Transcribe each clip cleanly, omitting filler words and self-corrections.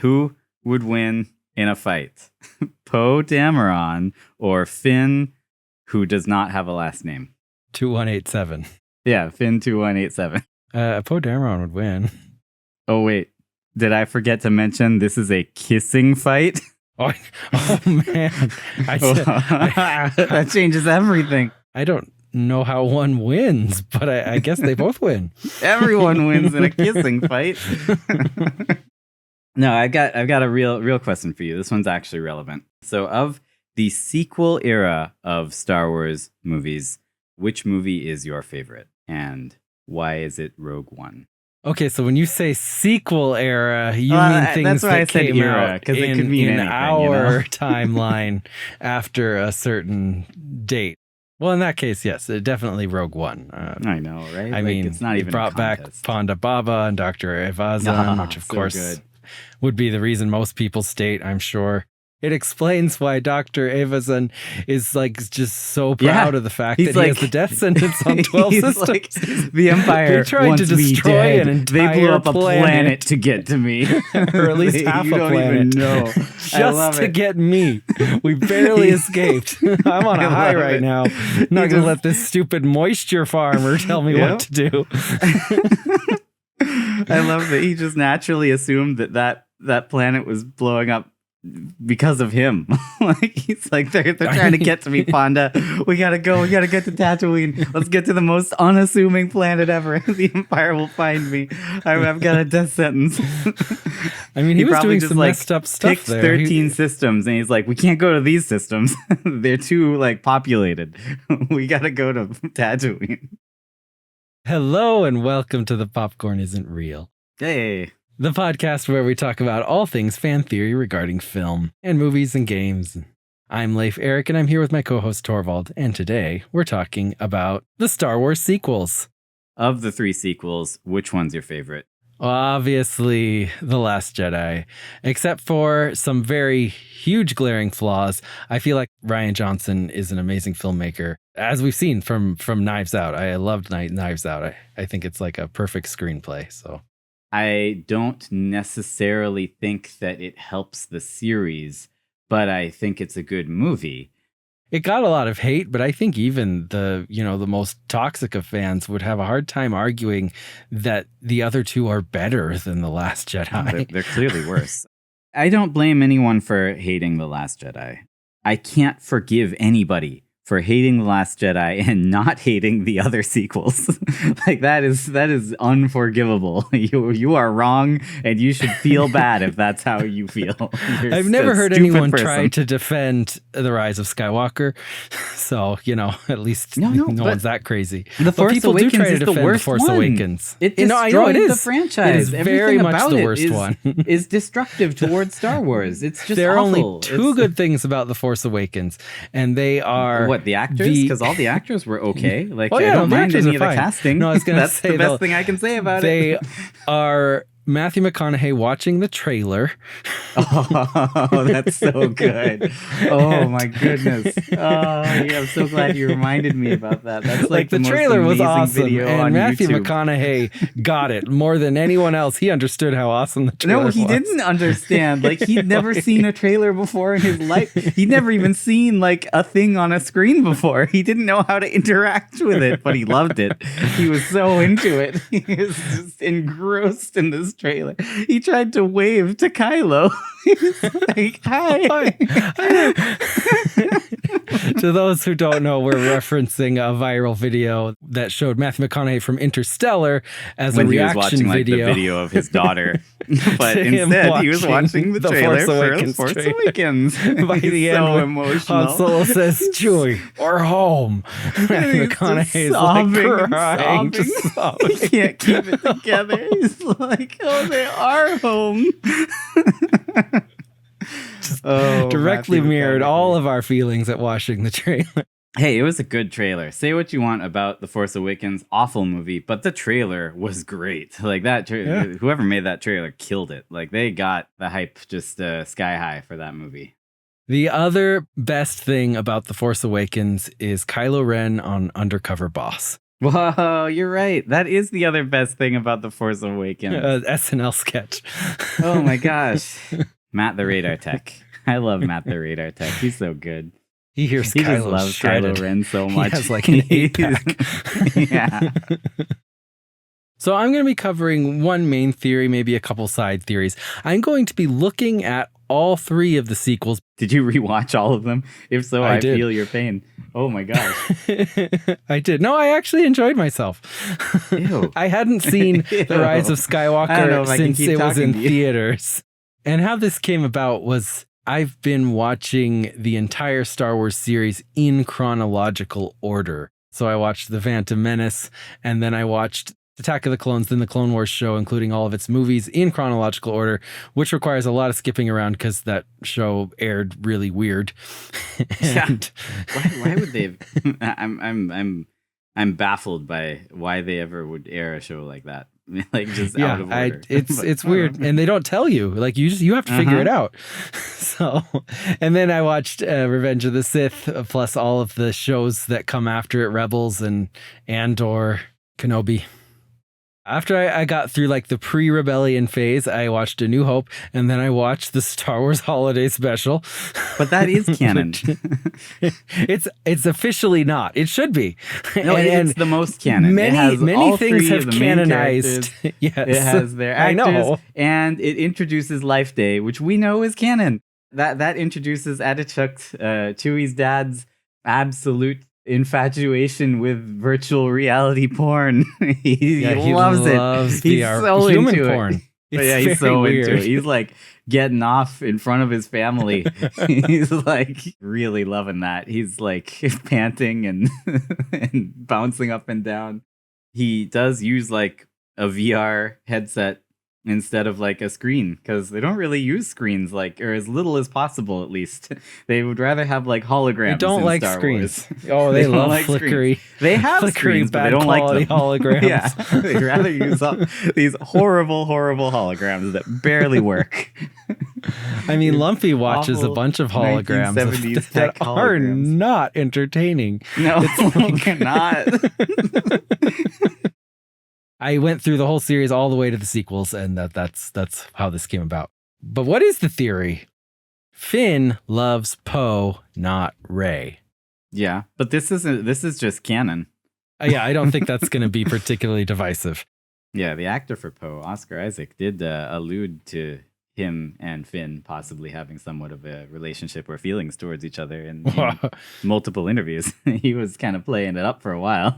Who would win in a fight? Poe Dameron or Finn, who does not have a last name? 2187. Yeah, Finn 2187. Poe Dameron would win. Oh, wait. Did I forget to mention this is a kissing fight? Oh man. That changes everything. I don't know how one wins, but I guess they both win. Everyone wins in a kissing fight. No, I've got a real question for you. This one's actually relevant. So of the sequel era of Star Wars movies, which movie is your favorite? And why is it Rogue One? Okay, so when you say sequel era, you mean things that came out because it could mean in anything, our timeline after a certain date. Well, in that case, yes, definitely Rogue One. I know, right? I mean, it's not even brought back Ponda Baba and Dr. Evazan, which of so course good. Would be the reason most people state, I'm sure. It explains why Dr. Evazan is just so proud of the fact that he has the death sentence on 12 systems. The Empire they tried to destroy an entire They blew up a planet to get to me. Or at least half a planet. No, just to get me. We barely escaped. I'm on a high right now. I'm not going to let this stupid moisture farmer tell me what to do. I love that he just naturally assumed that planet was blowing up because of him. He's like, they're trying to get to me, Ponda. We gotta go. We gotta get to Tatooine. Let's get to the most unassuming planet ever. The Empire will find me. I've got a death sentence. I mean, he was doing some messed up stuff picked there. 13 systems, and he's like, we can't go to these systems. They're too populated. We gotta go to Tatooine. Hello and welcome to The Popcorn Isn't Real. Hey. The podcast where we talk about all things fan theory regarding film and movies and games. I'm Leif Eric and I'm here with my co-host Torvald, and today we're talking about the Star Wars sequels. Of the 3 sequels, which one's your favorite? Obviously, The Last Jedi. Except for some very huge glaring flaws, I feel like Rian Johnson is an amazing filmmaker. As we've seen from Knives Out. I loved Knives Out. I think it's like a perfect screenplay. So I don't necessarily think that it helps the series, but I think it's a good movie. It got a lot of hate, but I think even the most toxic of fans would have a hard time arguing that the other two are better than The Last Jedi. They're clearly worse. I don't blame anyone for hating The Last Jedi. I can't forgive anybody for hating The Last Jedi and not hating the other sequels. That is unforgivable. You are wrong, and you should feel bad if that's how you feel. I've never heard anyone try to defend The Rise of Skywalker, so at least no one's that crazy. The Force Awakens do try to is defend the worst The Force one. Awakens. It destroyed the franchise. It is very much the worst one. Is destructive towards Star Wars. It's just there are awful. only two good things about The Force Awakens, and they are the actors, because all the actors were okay. I don't mind any of the casting. No, I was going to say the best thing I can say about it. They are Matthew McConaughey watching the trailer. Oh, that's so good. Oh my goodness. Oh, yeah, I'm so glad you reminded me about that. That's the trailer was awesome, video and on Matthew YouTube. McConaughey got it more than anyone else. He understood how awesome the trailer was. No, he didn't understand. He'd never seen a trailer before in his life. He'd never even seen a thing on a screen before. He didn't know how to interact with it, but he loved it. He was so into it. He was just engrossed in this trailer. He tried to wave to Kylo. He's like, hi. To those who don't know, we're referencing a viral video that showed Matthew McConaughey from Interstellar as a reaction he was watching, video. The video of his daughter. But instead, he was watching the trailer for Force Awakens. By the end, so emotional. Han Solo says, Chewie, we're home. Matthew McConaughey is crying. Sobbing. He can't keep it together. He's like, oh, they are home. Directly mirrored all of our feelings at watching the trailer. Hey, it was a good trailer. Say what you want about The Force Awakens, awful movie, but the trailer was great. Whoever made that trailer killed it. They got the hype just sky high for that movie. The other best thing about The Force Awakens is Kylo Ren on Undercover Boss. Whoa, you're right. That is the other best thing about The Force Awakens. SNL sketch. Oh my gosh. Matt the Radar Tech. I love Matt the Radar Tech. He's so good. He hears He just Kylo loves shredded. Kylo Ren so much. He has like an 8-pack. Yeah. So I'm going to be covering one main theory, maybe a couple side theories. I'm going to be looking at all 3 of the sequels. Did you rewatch all of them? If so, I did. feel your pain. Oh my gosh. I did. No, I actually enjoyed myself. Ew. I hadn't seen Ew. The Rise of I don't know Skywalker if I can since keep it was talking in to you. theaters. And how this came about was I've been watching the entire Star Wars series in chronological order. So I watched The Phantom Menace, and then I watched Attack of the Clones, then the Clone Wars show, including all of its movies in chronological order, which requires a lot of skipping around because that show aired really weird. And Why would they have... I'm baffled by why they ever would air a show like that. Like just out of order. It's weird, and they don't tell you. Like you have to figure it out. So, and then I watched Revenge of the Sith, plus all of the shows that come after it, Rebels and Andor, Kenobi. After I got through like the pre-rebellion phase, I watched A New Hope, and then I watched the Star Wars Holiday Special. But that is canon. It's officially not. It should be. No, it's the most canon. Many things have canonized. Yes, it has their actors, I know, and it introduces Life Day, which we know is canon. That introduces Attachuk, Chewie's dad's absolute infatuation with virtual reality porn. he loves it. He's so human into porn. But yeah, he's so into it. He's like getting off in front of his family. He's like really loving that. He's like panting and and bouncing up and down. He does use like a VR headset instead of like a screen, because they don't really use screens, like, or as little as possible at least. They would rather have like holograms. They don't in like Star screens. Wars. Oh, they love like flickery. Screens. They have flickery, screens, but they don't like them. holograms. Yeah, they'd rather use these horrible holograms that barely work. I mean, Lumpy watches a Awful bunch of holograms 1970s that tech are holograms. not entertaining. No, they're not. I went through the whole series all the way to the sequels, and that's how this came about. But what is the theory? Finn loves Poe, not Rey. Yeah, but this is just canon. Yeah, I don't think that's going to be particularly divisive. Yeah, the actor for Poe, Oscar Isaac, did allude to him and Finn possibly having somewhat of a relationship or feelings towards each other in multiple interviews. He was kind of playing it up for a while.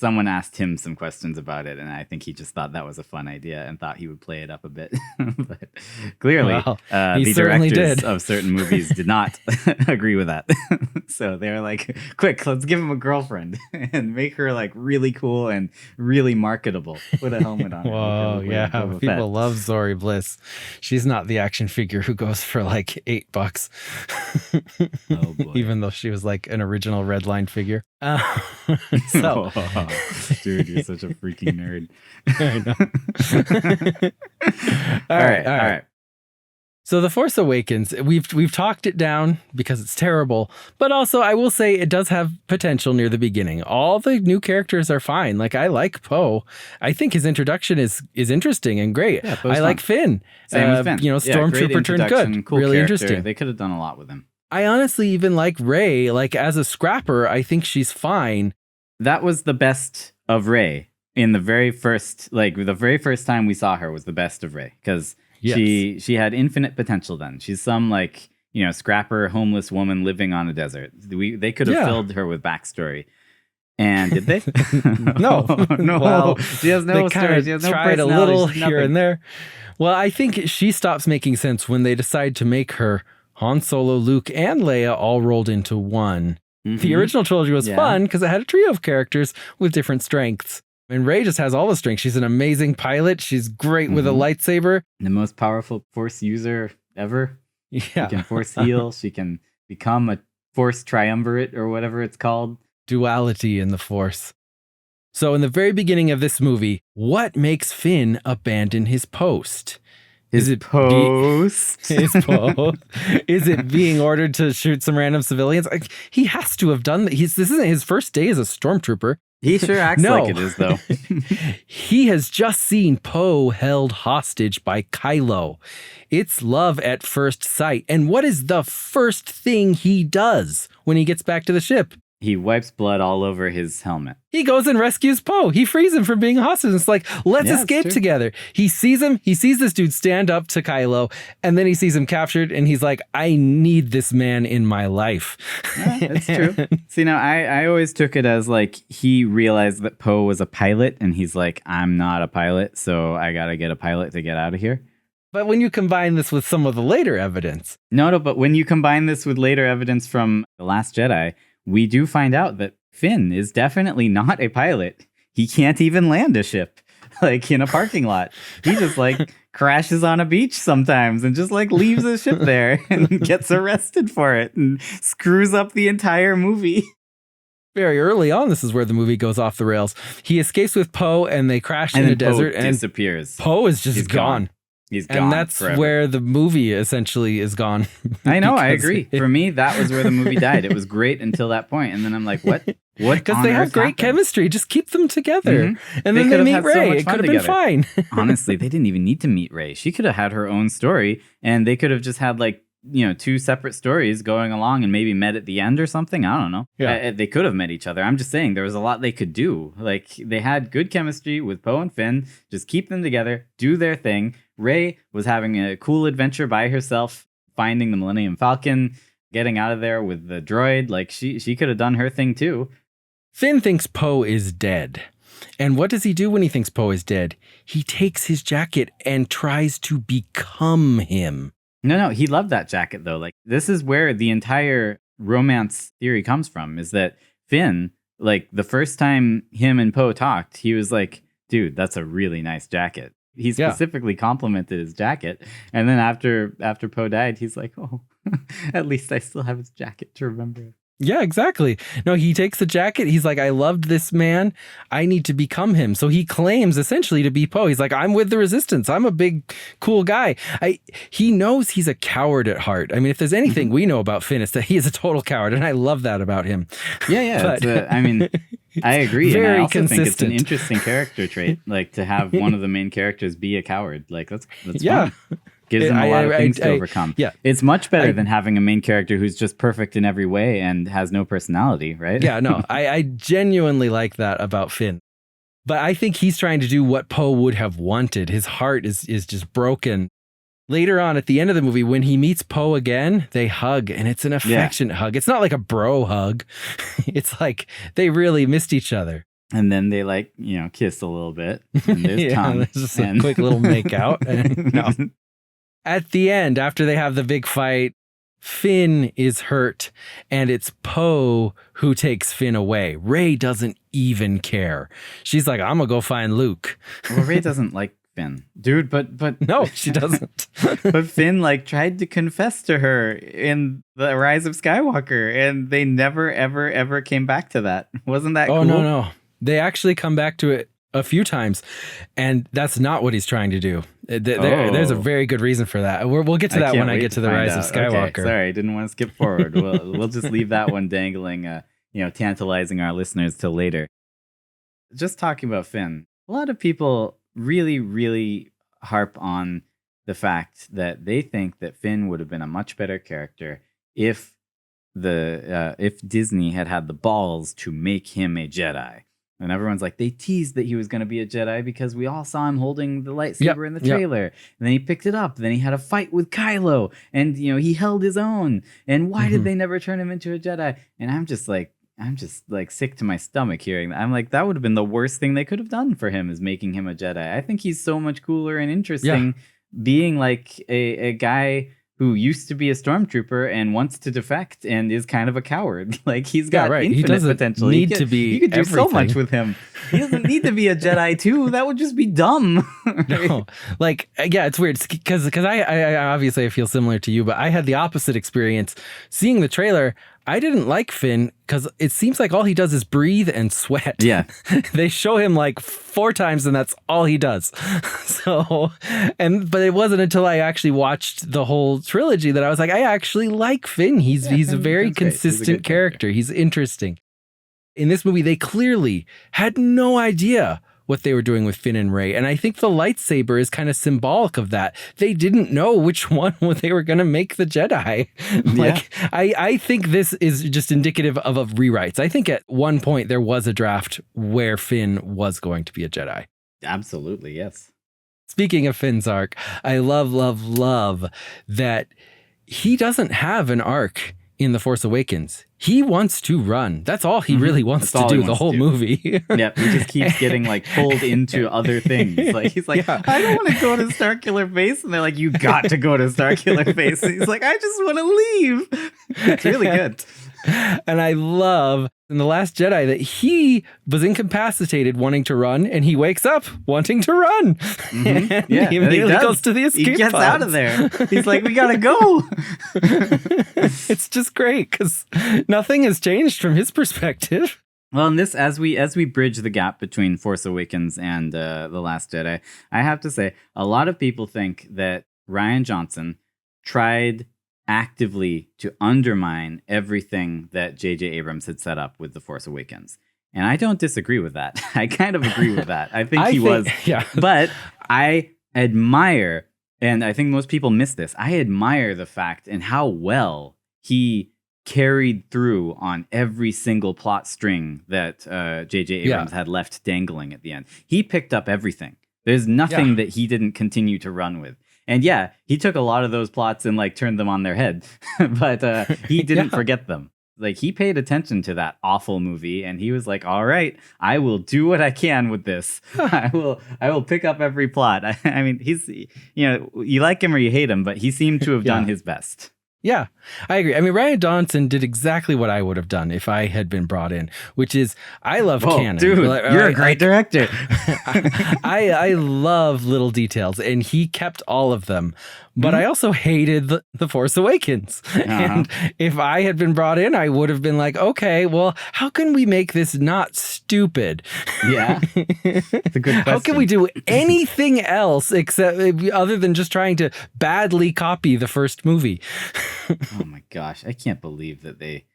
Someone asked him some questions about it, and I think he just thought that was a fun idea and thought he would play it up a bit. But clearly, the directors of certain movies did not agree with that. So they're like, quick, let's give him a girlfriend and make her like really cool and really marketable. Put a helmet on her. Whoa, yeah. People love Zori Bliss. She's not the action figure who goes for like $8. Oh boy. Even though she was like an original Redline figure. So... Dude, you're such a freaking nerd. I know. All right. So The Force Awakens, we've talked it down because it's terrible, but also I will say it does have potential near the beginning. All the new characters are fine. Like, I like Poe. I think his introduction is interesting and great. Yeah, I like Finn. Same with Finn. Stormtrooper turned good. Cool really character. Interesting. They could have done a lot with him. I honestly even like Rey. Like, as a scrapper, I think she's fine. That was the best of Rey in the very first time we saw her was the best of Rey, because she had infinite potential then. She's some like, scrapper homeless woman living on a desert. They could have filled her with backstory. And did they? No. Well, she has no story. She has no tried a personality. little She's here nothing. and there. Well, I think she stops making sense when they decide to make her Han Solo, Luke, and Leia all rolled into one. Mm-hmm. The original trilogy was fun because it had a trio of characters with different strengths. And Rey just has all the strengths. She's an amazing pilot. She's great with a lightsaber. The most powerful Force user ever. Yeah. She can Force heal. She can become a Force triumvirate or whatever it's called. Duality in the Force. So in the very beginning of this movie, what makes Finn abandon his post? Is it post? Is it being ordered to shoot some random civilians? Like, he has to have done that. This isn't his first day as a stormtrooper. He sure acts No. like it is, though. He has just seen Poe held hostage by Kylo. It's love at first sight. And what is the first thing he does when he gets back to the ship? He wipes blood all over his helmet. He goes and rescues Poe. He frees him from being a hostage. It's like, let's escape together. He sees him. He sees this dude stand up to Kylo, and then he sees him captured, and he's like, I need this man in my life. Yeah, that's true. See, now, I always took it as like he realized that Poe was a pilot, and he's like, I'm not a pilot, so I got to get a pilot to get out of here. But when you combine this with some of the later evidence. No, but when you combine this with later evidence from The Last Jedi, we do find out that Finn is definitely not a pilot. He can't even land a ship, like in a parking lot. He just like crashes on a beach sometimes and just like leaves a ship there and gets arrested for it and screws up the entire movie. Very early on, this is where the movie goes off the rails. He escapes with Poe and they crash in a desert and disappears. Poe is just gone. He's gone. And that's forever. where the movie essentially is gone. I know, I agree. For me, that was where the movie died. It was great until that point. And then I'm like, what? Because they have great chemistry. Just keep them together. Mm-hmm. And then they meet Rey. It could have been fine. Honestly, they didn't even need to meet Rey. She could have had her own story and they could have just had like, you know, two separate stories going along and maybe met at the end or something. I don't know. Yeah. They could have met each other. I'm just saying there was a lot they could do. Like they had good chemistry with Poe and Finn. Just keep them together, do their thing. Rey was having a cool adventure by herself, finding the Millennium Falcon, getting out of there with the droid. Like she could have done her thing too. Finn thinks Poe is dead. And what does he do when he thinks Poe is dead? He takes his jacket and tries to become him. No, he loved that jacket though. Like this is where the entire romance theory comes from, is that Finn, like the first time him and Poe talked, he was like, dude, that's a really nice jacket. He specifically complimented his jacket. And then after Poe died, he's like, oh, at least I still have his jacket to remember it. Yeah, exactly. No, he takes the jacket. He's like, I loved this man. I need to become him. So he claims essentially to be Poe. He's like, I'm with the resistance. I'm a big, cool guy. He knows he's a coward at heart. I mean, if there's anything we know about Finn, it's that he is a total coward. And I love that about him. Yeah. But, I mean, I agree. Very and I also consistent. think it's an interesting character trait, like to have one of the main characters be a coward. Like that's fun. Gives him a lot of things to overcome. Yeah. It's much better than having a main character who's just perfect in every way and has no personality, right? Yeah, no, I genuinely like that about Finn. But I think he's trying to do what Poe would have wanted. His heart is just broken. Later on at the end of the movie, when he meets Poe again, they hug, and it's an affectionate hug. It's not like a bro hug. It's like they really missed each other. And then they like, you know, kiss a little bit. And there's tongue. There's just a quick little make out. No. At the end, after they have the big fight, Finn is hurt, and it's Poe who takes Finn away. Rey doesn't even care. She's like, I'm gonna go find Luke. Well, Rey doesn't like Finn. Dude, but no, she doesn't. But Finn like tried to confess to her in The Rise of Skywalker, and they never, ever came back to that. Wasn't that cool? No. They actually come back to it a few times, and that's not what he's trying to do. There's a very good reason for that. We'll get to that when I get to The Rise of Skywalker. Okay, sorry, didn't want to skip forward. We'll just leave that one dangling, tantalizing our listeners till later. Just talking about Finn, a lot of people really, really harp on the fact that they think that Finn would have been a much better character if Disney had the balls to make him a Jedi. And everyone's like, they teased that he was going to be a Jedi because we all saw him holding the lightsaber in the trailer. And then he picked it up. Then he had a fight with Kylo. And, he held his own. And why did they never turn him into a Jedi? And I'm just sick to my stomach hearing that. I'm like, that would have been the worst thing they could have done for him, is making him a Jedi. I think he's so much cooler and interesting being like a guy who used to be a stormtrooper and wants to defect and is kind of a coward. Like he's got infinite potential. You could do everything. So much with him. He doesn't need to be a Jedi too. That would just be dumb. No, it's weird because I obviously I feel similar to you, but I had the opposite experience. Seeing the trailer, I didn't like Finn because it seems like all he does is breathe and sweat. Yeah. They show him like 4 times and that's all he does. But it wasn't until I actually watched the whole trilogy that I was like, I actually like Finn. He's a very consistent character. He's interesting. In this movie, they clearly had no idea what they were doing with Finn and Rey. And I think the lightsaber is kind of symbolic of that. They didn't know which one they were going to make the Jedi. Like, I think this is just indicative of rewrites. I think at one point there was a draft where Finn was going to be a Jedi. Absolutely, yes. Speaking of Finn's arc, I love that he doesn't have an arc in The Force Awakens. He wants to run. That's all he really wants to do the whole movie. Yeah, he just keeps getting like pulled into other things. Like he's like, I don't want to go to Starkiller Base. And they're like, you got to go to Starkiller Base. And he's like, I just want to leave. It's really good. And I love in The Last Jedi that he was incapacitated wanting to run, and he wakes up wanting to run. And he immediately goes to the escape He gets pods. out of there. He's like, we gotta go. It's just great because nothing has changed from his perspective. Well, in this, as we bridge the gap between Force Awakens and The Last Jedi, I have to say, a lot of people think that Rian Johnson tried actively to undermine everything that J.J. Abrams had set up with The Force Awakens. And I don't disagree with that. I kind of agree with that. I think he was. Yeah. But I admire, and I think most people miss this, I admire the fact and how well he carried through on every single plot string that J.J. Abrams had left dangling at the end. He picked up everything. There's nothing that he didn't continue to run with. And yeah, he took a lot of those plots and like turned them on their head, but he didn't forget them. Like he paid attention to that awful movie, and he was like, "All right, I will do what I can with this. I will pick up every plot." I mean, he's, you like him or you hate him, but he seemed to have done his best. Yeah, I agree. I mean, Rian Johnson did exactly what I would have done if I had been brought in, which is I love canon. Dude, you're a great director. I love little details, and he kept all of them. But I also hated the Force Awakens. And if I had been brought in, I would have been like, okay, well, how can we make this not stupid? Yeah, it's a good question. How can we do anything else except other than just trying to badly copy the first movie? Oh my gosh, I can't believe that they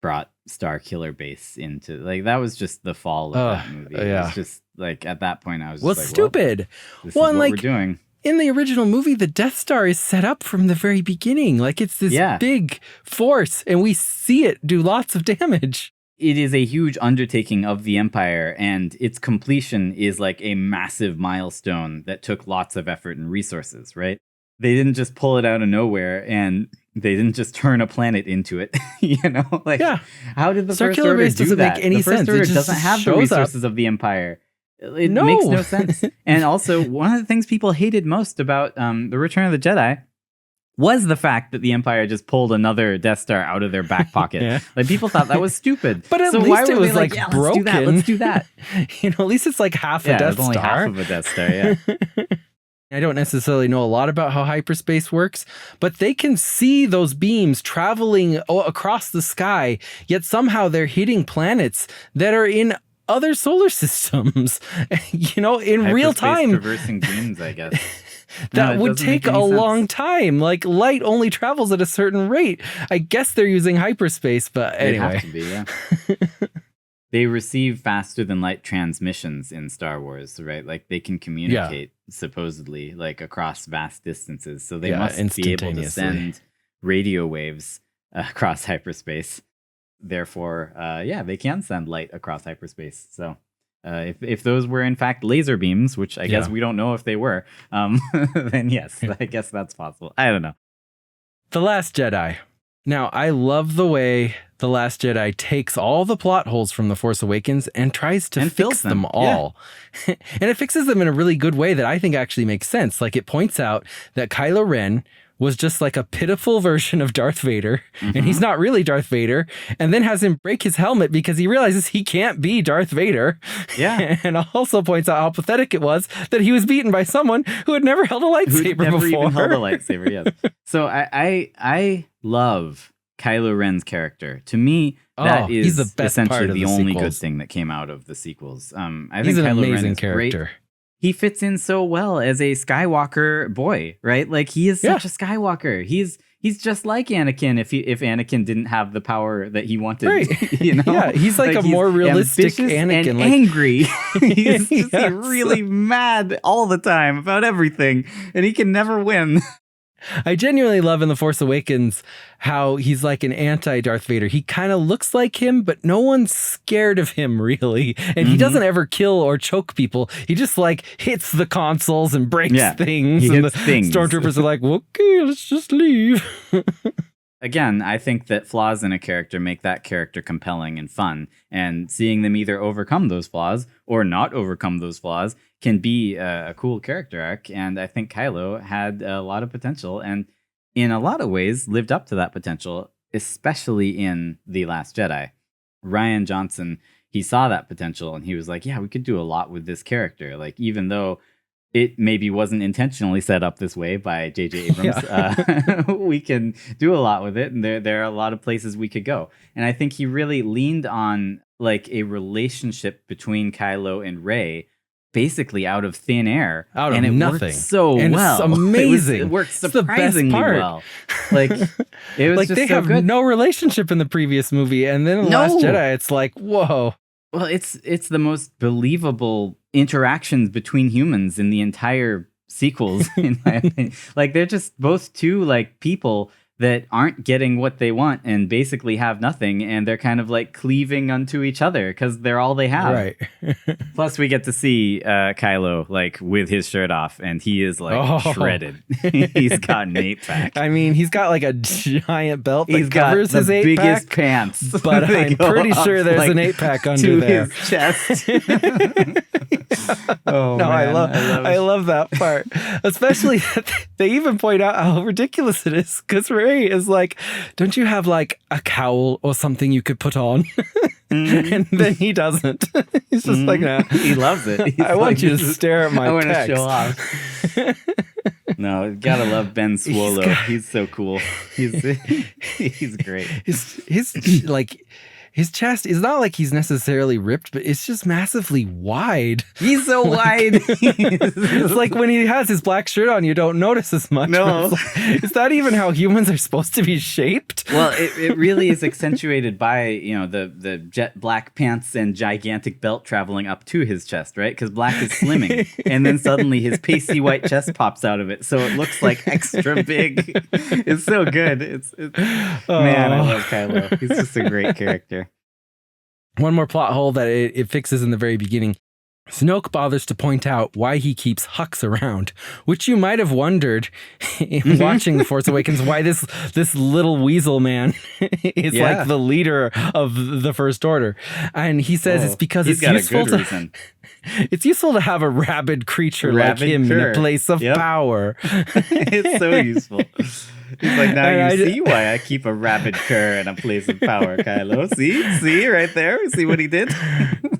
brought Starkiller Base into, like, that was just the fall of that movie. It was just like, at that point I was just like, stupid. This is what we're doing. In the original movie, the Death Star is set up from the very beginning. Like it's this big force, and we see it do lots of damage. It is a huge undertaking of the Empire, and its completion is like a massive milestone that took lots of effort and resources, right? They didn't just pull it out of nowhere, and they didn't just turn a planet into it. Like, how did the First Order do that? Make any the First sense. Order doesn't have the resources of the Empire. It makes no sense. And also, one of the things people hated most about The Return of the Jedi was the fact that the Empire just pulled another Death Star out of their back pocket. Like, people thought that was stupid. But at least it was like broken. Let's do that. At least it's like half a Death Star. Only half of a Death Star, yeah. I don't necessarily know a lot about how hyperspace works, but they can see those beams traveling across the sky, yet somehow they're hitting planets that are in other solar systems, in real time. Traversing beams, I guess. That would take a long time. Like, light only travels at a certain rate. I guess they're using hyperspace, but anyway. Have to be, yeah. They receive faster than light transmissions in Star Wars, right? Like, they can communicate supposedly like across vast distances. So they must be able to send radio waves across hyperspace. Therefore, they can send light across hyperspace. So if those were in fact laser beams, which I guess we don't know if they were, then yes, I guess that's possible. I don't know. The Last Jedi. Now, I love the way The Last Jedi takes all the plot holes from The Force Awakens and tries to fix them all. Yeah. And it fixes them in a really good way that I think actually makes sense. Like, it points out that Kylo Ren was just like a pitiful version of Darth Vader, and he's not really Darth Vader, and then has him break his helmet because he realizes he can't be Darth Vader. Yeah. And also points out how pathetic it was that he was beaten by someone who had never held a lightsaber before. Never even held a lightsaber, yes. So I love Kylo Ren's character. To me, that is he's the best essentially part of the the only sequels. good thing that came out of the sequels. I He's think an Kylo amazing Ren is character. Great. He fits in so well as a Skywalker boy, right? Like, he is such a Skywalker. He's He's just like Anakin if Anakin didn't have the power that he wanted. Right. You know? Yeah, he's like a more realistic Anakin. And like, angry. He's just Yes. really mad all the time about everything. And he can never win. I genuinely love in The Force Awakens how he's like an anti-Darth Vader. He kind of looks like him, but no one's scared of him really. And he doesn't ever kill or choke people. He just like hits the consoles and breaks things. He and hits the things. stormtroopers are like, okay, let's just leave. Again, I think that flaws in a character make that character compelling and fun. And seeing them either overcome those flaws or not overcome those flaws can be a cool character arc. And I think Kylo had a lot of potential and in a lot of ways lived up to that potential, especially in The Last Jedi. Rian Johnson, he saw that potential and he was like, yeah, we could do a lot with this character. Like, even though it maybe wasn't intentionally set up this way by J.J. Abrams, we can do a lot with it. And there are a lot of places we could go. And I think he really leaned on like a relationship between Kylo and Rey basically out of thin air. Out of and it nothing. Worked so and well. It's amazing. It worked It's the best surprisingly part. well. Like, it was like just they so have good. no relationship in the previous movie. And then in The Last Jedi, it's like, whoa. Well, it's the most believable interactions between humans in the entire sequels, in my opinion. Like, they're just both two like people that aren't getting what they want and basically have nothing, and they're kind of like cleaving unto each other because they're all they have. Right. Plus, we get to see Kylo like with his shirt off, and he is like shredded. He's got an 8-pack. I mean, he's got like a giant belt that He's got covers the his 8-pack. biggest pants, But They I'm go pretty up, sure there's like, an 8-pack under to there. his chest. Oh, No, man, I love that part. Especially that they even point out how ridiculous it is because Rey is like, don't you have like a cowl or something you could put on? And then he doesn't. He's just like, nah. He loves it. He's I want like, you to stare at my I want to pecs. show off. No, gotta love Ben Swallow. He's so cool. He's great. His like his chest is not like he's necessarily ripped, but it's just massively wide. He's so wide. It's like when he has his black shirt on, you don't notice as much. No. Is that even how humans are supposed to be shaped? Well, it really is accentuated by, you know, the jet black pants and gigantic belt traveling up to his chest, right? Because black is slimming. And then suddenly his pasty white chest pops out of it. So it looks like extra big. It's so good. Man, I love Kylo. He's just a great character. One more plot hole that it fixes in the very beginning. Snoke bothers to point out why he keeps Hux around, which you might have wondered in watching The Force Awakens, why this little weasel man is like the leader of the First Order. And he says it's because it's useful it's useful to have a rabid creature like him in a place of power. It's so useful. He's like, now you see why I keep a rabid cur in a place of power, Kylo. See right there? See what he did?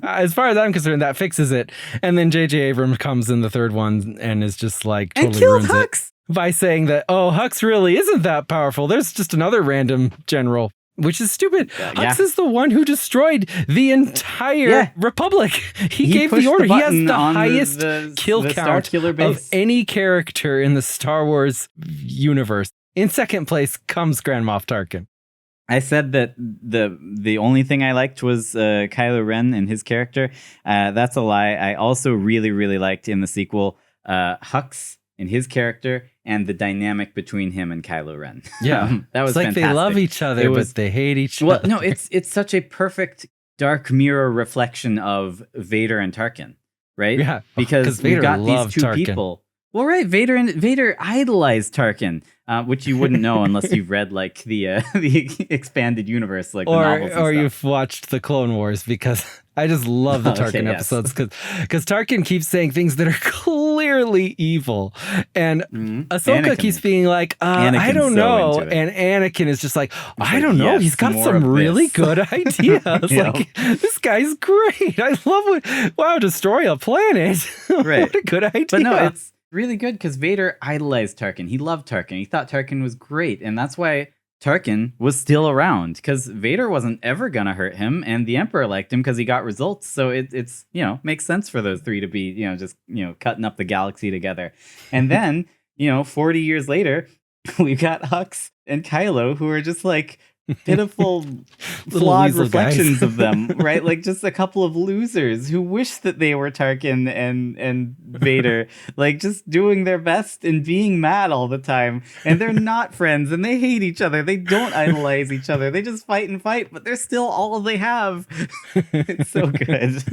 As far as I'm concerned, that fixes it. And then J.J. Abrams comes in the third one and is just like totally ruins Hux. It by saying that, oh, Hux really isn't that powerful. There's just another random general. Which is stupid. Hux is the one who destroyed the entire Republic. He gave the order. He has the highest kill count of any character in the Star Wars universe. In second place comes Grand Moff Tarkin. I said that the only thing I liked was Kylo Ren and his character. That's a lie. I also really, really liked in the sequel Hux and his character and the dynamic between him and Kylo Ren. Yeah. That was it's like fantastic. They love each other, but they hate each other. Well, no, it's such a perfect dark mirror reflection of Vader and Tarkin, right? Yeah. Because we've got these two Tarkin. people. Well, right, Vader idolized Tarkin, which you wouldn't know unless you've read like the expanded universe, like the novels and or stuff. you've watched the Clone Wars, because I just love the Tarkin episodes because Tarkin keeps saying things that are clearly evil, and Ahsoka keeps being like, I don't know, and Anakin is just like, I don't know, he's got some really good ideas. Like, this guy's great. I love destroy a planet. Right. What a good idea. But no, it's really good because Vader idolized Tarkin. He loved Tarkin. He thought Tarkin was great, and that's why Tarkin was still around, because Vader wasn't ever gonna hurt him, and the Emperor liked him because he got results. So it's makes sense for those three to be just cutting up the galaxy together. And then 40 years later, we've got Hux and Kylo, who are just like pitiful, Little flawed weasel guys. reflections of them, right? Like just a couple of losers who wish that they were Tarkin and Vader, like just doing their best and being mad all the time. And they're not friends, and they hate each other. They don't idolize each other. They just fight and fight, but they're still all they have. It's so good.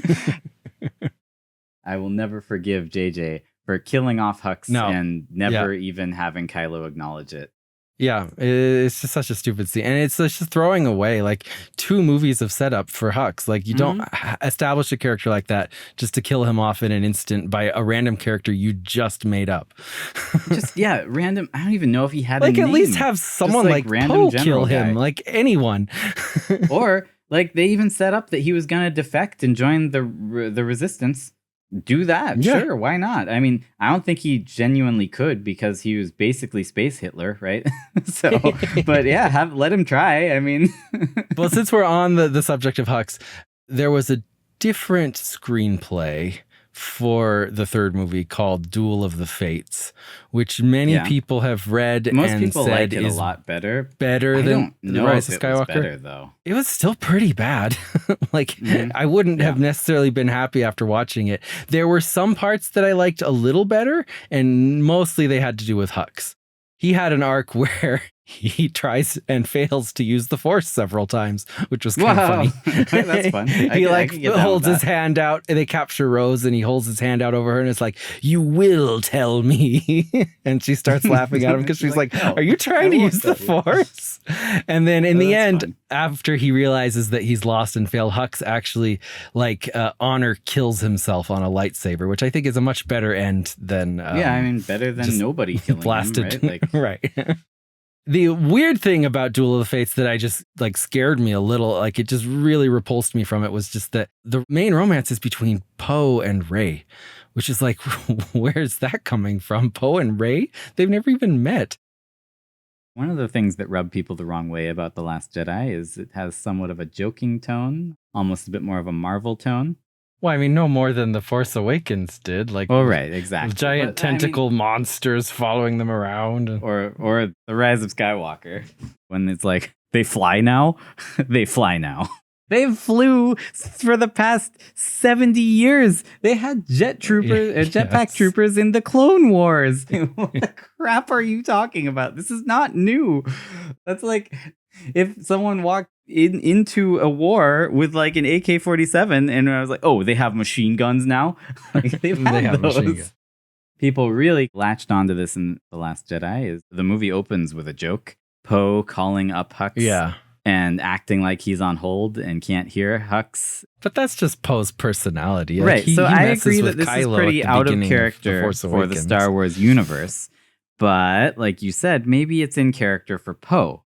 I will never forgive JJ for killing off Hux and never even having Kylo acknowledge it. Yeah, it's just such a stupid scene. And it's just throwing away like 2 movies of setup for Hux. Like you don't establish a character like that just to kill him off in an instant by a random character you just made up. Just, random. I don't even know if he had like a at name. least have someone just, like random Poe kill him, guy. like anyone. Or like they even set up that he was going to defect and join the Resistance. Do that. Yeah. Sure. Why not? I mean, I don't think he genuinely could because he was basically Space Hitler, right? So, but yeah, let him try. I mean, well, since we're on the subject of Hux, there was a different screenplay for the third movie called Duel of the Fates, which many people have read. Most and people said like it is a lot better. Better than The Rise of Skywalker. Was better, though. It was still pretty bad. Like I wouldn't have necessarily been happy after watching it. There were some parts that I liked a little better, and mostly they had to do with Hux. He had an arc where he tries and fails to use the Force several times, which was kind of funny. That's fun. He holds his hand out, and they capture Rose, and he holds his hand out over her, and it's like, "You will tell me." And she starts laughing at him because she's like, "Are you trying to use the Force?" And then in the end, after he realizes that he's lost and failed, Hux actually honor kills himself on a lightsaber, which I think is a much better end than better than nobody killing blasted him, right? Right. The weird thing about Duel of the Fates that I just scared me a little, like it just really repulsed me from it, was just that the main romance is between Poe and Rey, which is like, where's that coming from? Poe and Rey? They've never even met. One of the things that rub people the wrong way about The Last Jedi is it has somewhat of a joking tone, almost a bit more of a Marvel tone. Well, I mean, no more than The Force Awakens did. Right, exactly. Giant tentacle monsters following them around. Or The Rise of Skywalker, when it's like, they fly now? They fly now. They flew for the past 70 years. They had jetpack troopers in the Clone Wars. What the crap are you talking about? This is not new. That's like if someone walked into a war with like an AK-47 and I was like, oh, they have machine guns now? Like, they have those. Machine guns. People really latched onto this in The Last Jedi. The movie opens with a joke. Poe calling up Hux. Yeah. And acting like he's on hold and can't hear Hux. But that's just Poe's personality. Right. So I agree that this is pretty out of character for the Star Wars universe. But like you said, maybe it's in character for Poe.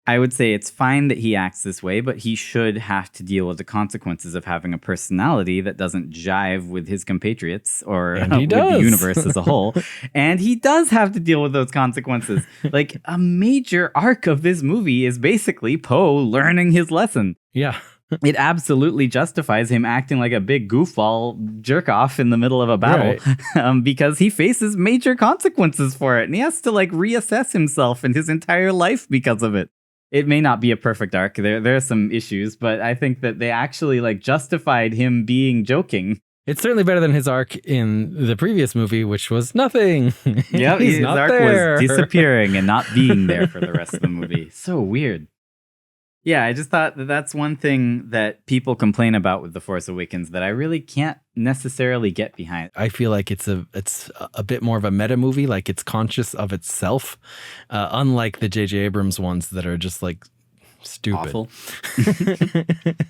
I would say it's fine that he acts this way, but he should have to deal with the consequences of having a personality that doesn't jive with his compatriots or with the universe as a whole. And he does have to deal with those consequences. Like a major arc of this movie is basically Poe learning his lesson. Yeah. It absolutely justifies him acting like a big goofball jerk off in the middle of a battle, right. Because he faces major consequences for it. And he has to reassess himself and his entire life because of it. It may not be a perfect arc. There are some issues, but I think that they actually justified him being joking. It's certainly better than his arc in the previous movie, which was nothing. Yeah, his arc was disappearing and not being there for the rest of the movie. So weird. Yeah, I just thought that that's one thing that people complain about with The Force Awakens that I really can't necessarily get behind. I feel like it's a bit more of a meta movie, like it's conscious of itself, unlike the J.J. Abrams ones that are just stupid. Awful.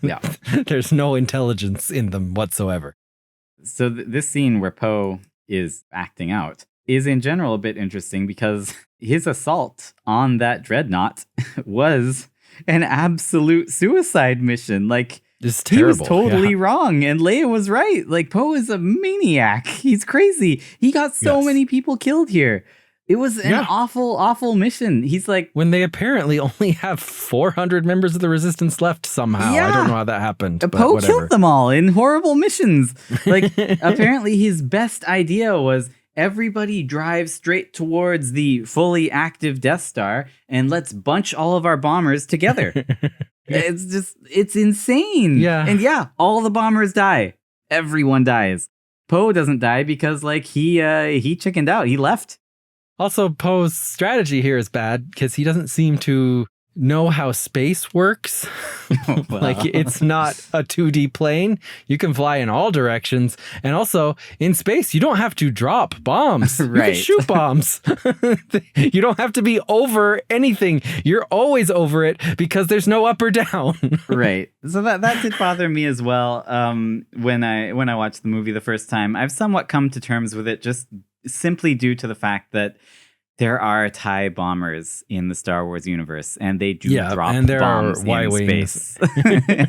Yeah. There's no intelligence in them whatsoever. So this scene where Poe is acting out is in general a bit interesting because his assault on that dreadnought was an absolute suicide mission. It's terrible. He was totally wrong, and Leia was right. Poe is a maniac. He's crazy. He got so many people killed here. It was an awful, awful mission. He's when they apparently only have 400 members of the Resistance left somehow. I don't know how that happened. Poe killed them all in horrible missions. Apparently his best idea was everybody drive straight towards the fully active Death Star and let's bunch all of our bombers together. It's insane. Yeah. And yeah, all the bombers die. Everyone dies. Poe doesn't die because like he chickened out. He left. Also, Poe's strategy here is bad because he doesn't seem to know how space works. Well. Like, it's not a 2D plane. You can fly in all directions. And also, in space, you don't have to drop bombs. Right. You can shoot bombs. You don't have to be over anything. You're always over it because there's no up or down. Right. So that did bother me as well. When I watched the movie the first time, I've somewhat come to terms with it just simply due to the fact that there are TIE bombers in the Star Wars universe, and they do drop and there bombs are in Y-wings. space.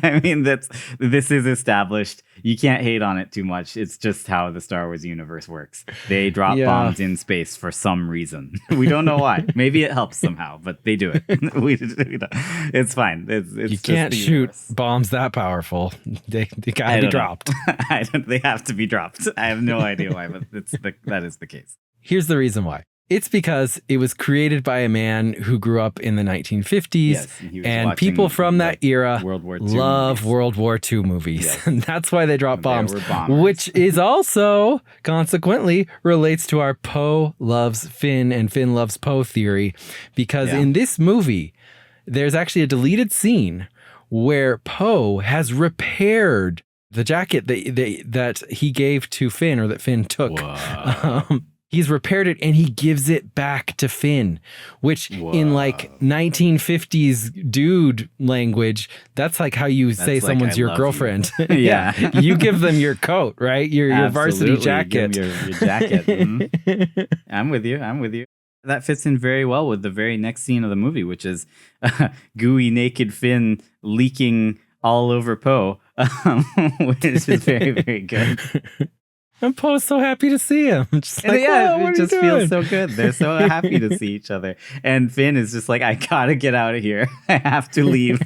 I mean, this is established. You can't hate on it too much. It's just how the Star Wars universe works. They drop bombs in space for some reason. We don't know why. Maybe it helps somehow, but they do it. It's fine. It's you just can't the shoot universe. bombs that powerful. They gotta be dropped. They have to be dropped. I have no idea why, but that is the case. Here's the reason why. It's because it was created by a man who grew up in the 1950s, Yes, and he was and watching people from that era World War II love movies. World War II movies. Yes. And that's why they drop There bombs, were bombers. which is also consequently relates to our Poe loves Finn and Finn loves Poe theory, because in this movie, there's actually a deleted scene where Poe has repaired the jacket that he gave to Finn, or that Finn took. He's repaired it and he gives it back to Finn, which in like 1950s dude language, that's like how you say like, someone's I your love girlfriend. you. Yeah. You give them your coat, right? Your varsity Absolutely. jacket. Give 'em your jacket. Mhm. I'm with you. That fits in very well with the very next scene of the movie, which is gooey naked Finn leaking all over Poe, which is very, very good. And Poe's so happy to see him. Just like, It just feels so good. They're so happy to see each other. And Finn is just like, I gotta get out of here. I have to leave.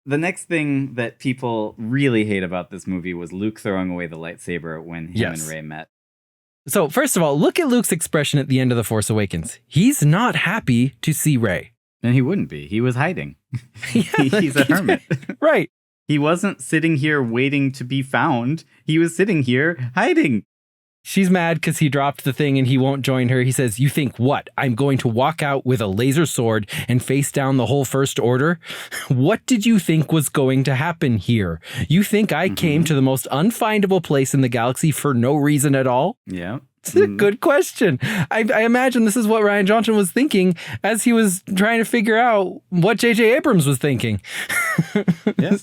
The next thing that people really hate about this movie was Luke throwing away the lightsaber when him and Rey met. So first of all, look at Luke's expression at the end of The Force Awakens. He's not happy to see Rey. And he wouldn't be. He was hiding. He's a hermit. Right. He wasn't sitting here waiting to be found. He was sitting here hiding. She's mad because he dropped the thing and he won't join her. He says, you think what? I'm going to walk out with a laser sword and face down the whole First Order? What did you think was going to happen here? You think I came to the most unfindable place in the galaxy for no reason at all? Yeah. It's a good question. I imagine this is what Rian Johnson was thinking as he was trying to figure out what J.J. Abrams was thinking. Yeah.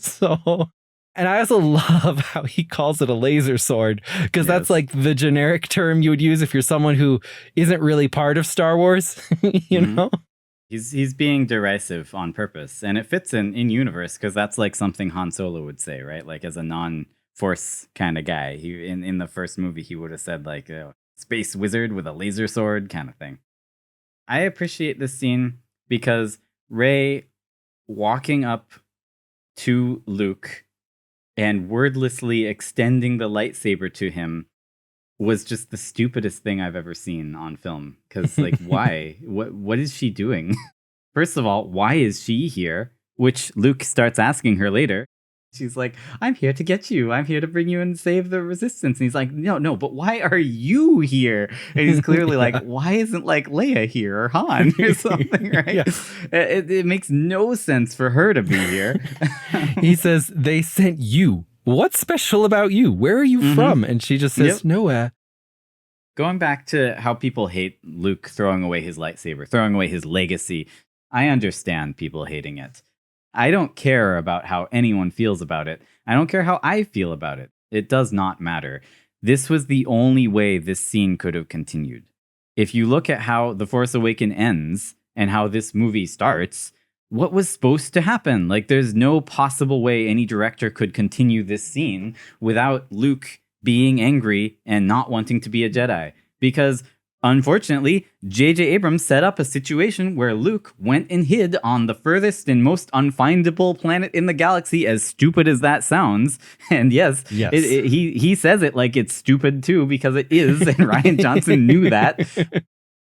And I also love how he calls it a laser sword, because that's like the generic term you would use if you're someone who isn't really part of Star Wars, you know? He's being derisive on purpose, and it fits in universe because that's like something Han Solo would say, right? Like as a non-Force kind of guy, he in the first movie he would have said like space wizard with a laser sword kind of thing. I appreciate this scene because Rey walking up to Luke and wordlessly extending the lightsaber to him was just the stupidest thing I've ever seen on film. Because, like, why? What is she doing? First of all, why is she here? Which Luke starts asking her later. She's like, I'm here to get you. I'm here to bring you and save the resistance. And he's like, no, but why are you here? And he's clearly like, why isn't like Leia here or Han or something, right? It makes no sense for her to be here. He says, they sent you. What's special about you? Where are you from? And she just says, nowhere. Going back to how people hate Luke throwing away his lightsaber, throwing away his legacy, I understand people hating it. I don't care about how anyone feels about it. I don't care how I feel about it. It does not matter. This was the only way this scene could have continued. If you look at how The Force Awakens ends and how this movie starts, what was supposed to happen? Like, there's no possible way any director could continue this scene without Luke being angry and not wanting to be a Jedi. Because Unfortunately, J.J. Abrams set up a situation where Luke went and hid on the furthest and most unfindable planet in the galaxy, as stupid as that sounds. And yes. He says it like it's stupid too, because it is, and Rian Johnson knew that.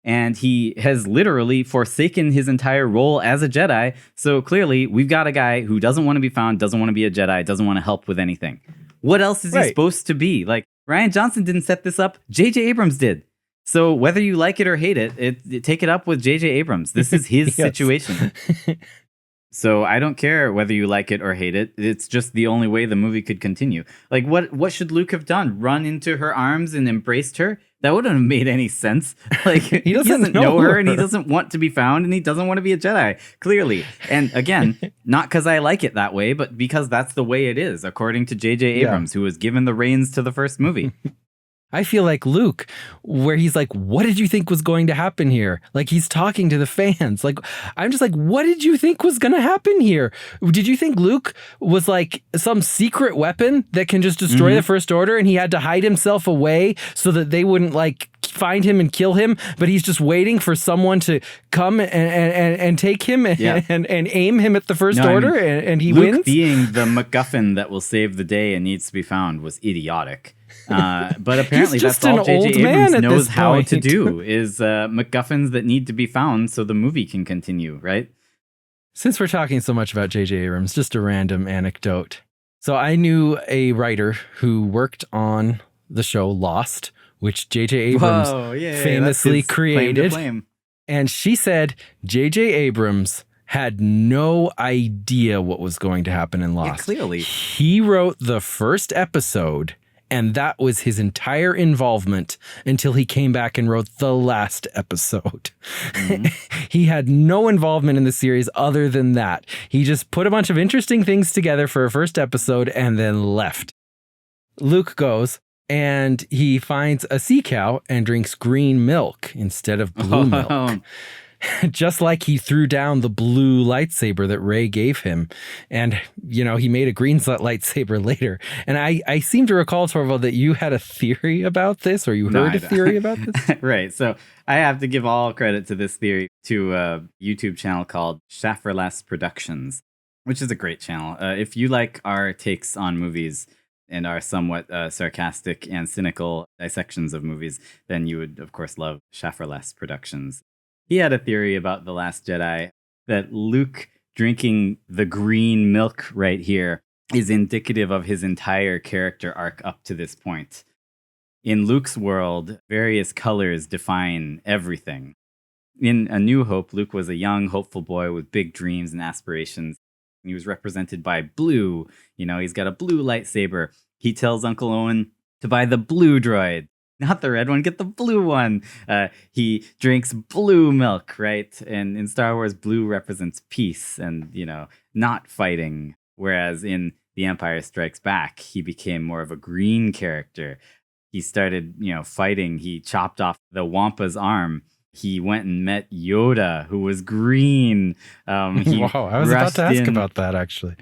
And he has literally forsaken his entire role as a Jedi. So clearly, we've got a guy who doesn't want to be found, doesn't want to be a Jedi, doesn't want to help with anything. What else is he supposed to be? Like, Rian Johnson didn't set this up. J.J. Abrams did. So whether you like it or hate it, take it up with J.J. Abrams. This is his situation. So I don't care whether you like it or hate it. It's just the only way the movie could continue. Like, what should Luke have done? Run into her arms and embraced her? That wouldn't have made any sense. Like, he doesn't know her, and he doesn't want to be found, and he doesn't want to be a Jedi, clearly. And again, not because I like it that way, but because that's the way it is, according to J.J. Abrams, who was given the reins to the first movie. I feel like Luke, where he's like, what did you think was going to happen here? Like, he's talking to the fans. Like, I'm just like, what did you think was going to happen here? Did you think Luke was like some secret weapon that can just destroy the First Order, and he had to hide himself away so that they wouldn't like find him and kill him? But he's just waiting for someone to come and take him and aim him at the First Order, and he Luke wins? Being the MacGuffin that will save the day and needs to be found was idiotic. But apparently that's all J.J. Abrams knows how to do, is MacGuffins that need to be found so the movie can continue, right? Since we're talking so much about J.J. Abrams, just a random anecdote. So I knew a writer who worked on the show Lost, which J.J. Abrams famously created. And she said J.J. Abrams had no idea what was going to happen in Lost. Yeah, clearly. He wrote the first episode, and that was his entire involvement until he came back and wrote the last episode. He had no involvement in the series other than that. He just put a bunch of interesting things together for a first episode and then left. Luke goes and he finds a sea cow and drinks green milk instead of blue milk. Just like he threw down the blue lightsaber that Rey gave him. And, you know, he made a green lightsaber later. And I seem to recall, Torvald, that you had a theory about this, or you heard a theory about this? Right. So I have to give all credit to this theory to a YouTube channel called LAST Productions, which is a great channel. If you like our takes on movies and our somewhat sarcastic and cynical dissections of movies, then you would, of course, love LAST Productions. He had a theory about The Last Jedi that Luke drinking the green milk right here is indicative of his entire character arc up to this point. In Luke's world, various colors define everything. In A New Hope, Luke was a young, hopeful boy with big dreams and aspirations. He was represented by blue. You know, he's got a blue lightsaber. He tells Uncle Owen to buy the blue droid. Not the red one, get the blue one. He drinks blue milk, right? And in Star Wars, blue represents peace and, you know, not fighting. Whereas in The Empire Strikes Back, he became more of a green character. He started, you know, fighting. He chopped off the Wampa's arm. He went and met Yoda, who was green. Wow, I was about to ask about that, actually.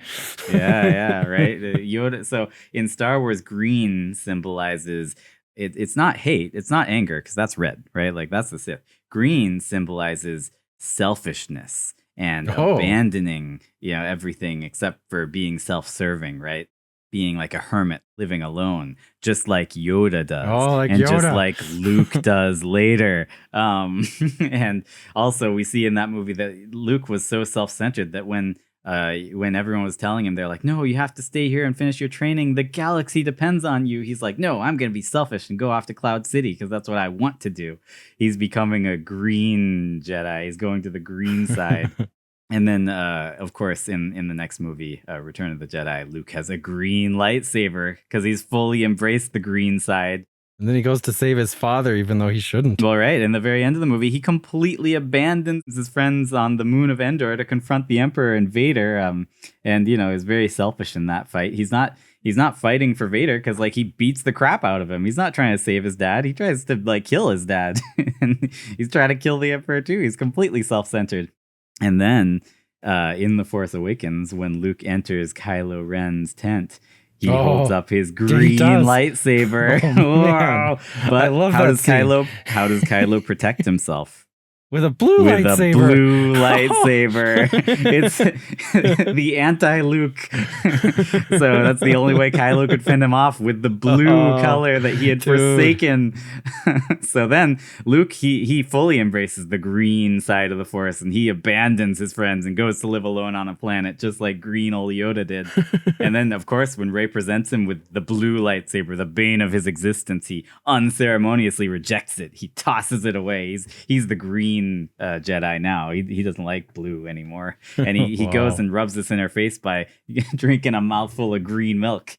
Yeah, right? Yoda. So in Star Wars, green symbolizes... It's not hate, it's not anger, because that's red, right? Like, that's the Sith. Green symbolizes selfishness and abandoning, you know, everything except for being self-serving, right? Being like a hermit, living alone, just like Yoda does. Just like Luke does later. And also, we see in that movie that Luke was so self-centered that when everyone was telling him, they're like, no, you have to stay here and finish your training. The galaxy depends on you. He's like, no, I'm going to be selfish and go off to Cloud City because that's what I want to do. He's becoming a green Jedi. He's going to the green side. And then, of course, in the next movie, Return of the Jedi, Luke has a green lightsaber because he's fully embraced the green side. And then he goes to save his father, even though he shouldn't. Well, right. In the very end of the movie, he completely abandons his friends on the moon of Endor to confront the Emperor and Vader. And, you know, is very selfish in that fight. He's not fighting for Vader because, like, he beats the crap out of him. He's not trying to save his dad. He tries to, like, kill his dad. And he's trying to kill the Emperor, too. He's completely self-centered. And then in The Force Awakens, when Luke enters Kylo Ren's tent, He holds up his he green does. lightsaber. Oh, man. But I love how that does scene. How does Kylo protect himself? With a blue With lightsaber. a blue lightsaber. It's the anti-Luke. So that's the only way Kylo could fend him off, with the blue color that he had dude. forsaken. So then Luke, he fully embraces the green side of the Force, and he abandons his friends and goes to live alone on a planet, just like green old Yoda did. And then, of course, when Rey presents him with the blue lightsaber, the bane of his existence, he unceremoniously rejects it. He tosses it away. He's the green Jedi now. He doesn't like blue anymore. And he goes and rubs this in her face by drinking a mouthful of green milk.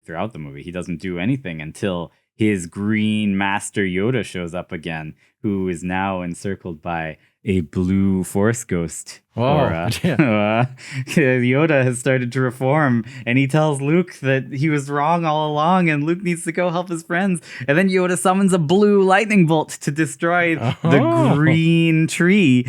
Throughout the movie, he doesn't do anything until his green master Yoda shows up again, who is now encircled by a blue Force ghost. Yoda has started to reform, and he tells Luke that he was wrong all along, and Luke needs to go help his friends. And then Yoda summons a blue lightning bolt to destroy the green tree.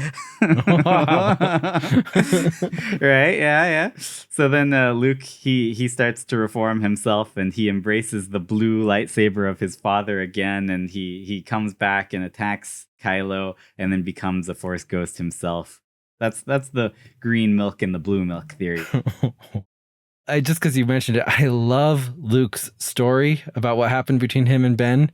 Right? Yeah. So then Luke, he starts to reform himself, and he embraces the blue lightsaber of his father again, and he comes back and attacks Kylo, and then becomes a Force ghost himself. That's the green milk and the blue milk theory. Just because you mentioned it, I love Luke's story about what happened between him and Ben,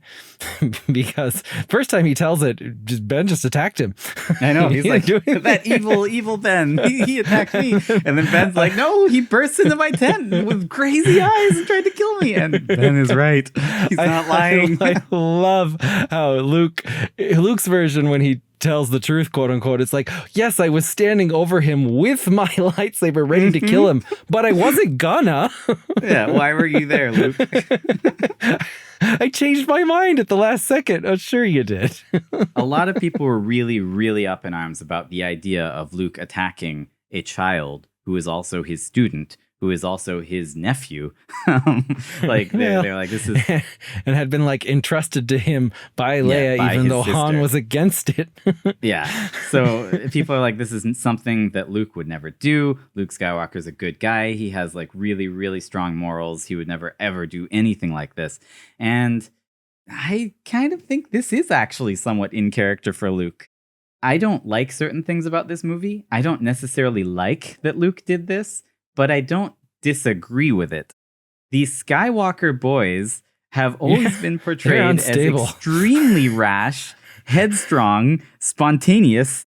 because first time he tells it, Ben just attacked him. I know. He's like, that evil Ben. He attacked me. And then Ben's like, no, he burst into my tent with crazy eyes and tried to kill me. And Ben is right. He's not lying. I love how Luke's version, when he tells the truth, quote unquote, it's like, yes, I was standing over him with my lightsaber ready to kill him, but I wasn't gonna. Yeah, why were you there, Luke? I changed my mind at the last second. Oh, sure you did. A lot of people were really, really up in arms about the idea of Luke attacking a child who is also his student, who is also his nephew. They're like, this is... and had been like entrusted to him by Leia, by even though sister. Han was against it. Yeah. So people are like, this is something that Luke would never do. Luke Skywalker's a good guy. He has like really, really strong morals. He would never, ever do anything like this. And I kind of think this is actually somewhat in character for Luke. I don't like certain things about this movie. I don't necessarily like that Luke did this, but I don't disagree with it. These Skywalker boys have always been portrayed as extremely rash, headstrong, spontaneous.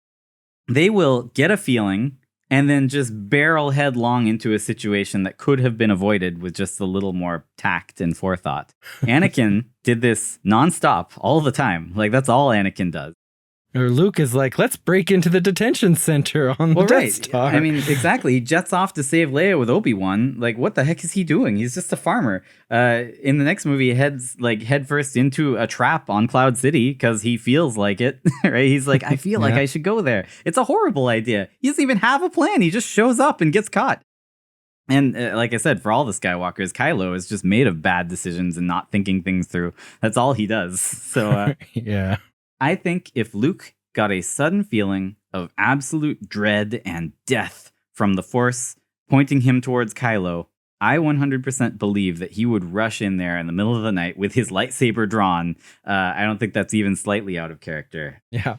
They will get a feeling and then just barrel headlong into a situation that could have been avoided with just a little more tact and forethought. Anakin did this nonstop all the time. Like, that's all Anakin does. Or Luke is like, let's break into the detention center on the Death Star. I mean, exactly. He jets off to save Leia with Obi-Wan. Like, what the heck is he doing? He's just a farmer. In the next movie, he heads headfirst into a trap on Cloud City because he feels like it. Right? He's like, I feel like I should go there. It's a horrible idea. He doesn't even have a plan. He just shows up and gets caught. And like I said, for all the Skywalkers, Kylo is just made of bad decisions and not thinking things through. That's all he does. So yeah. I think if Luke got a sudden feeling of absolute dread and death from the Force pointing him towards Kylo, I 100% believe that he would rush in there in the middle of the night with his lightsaber drawn. I don't think that's even slightly out of character. Yeah.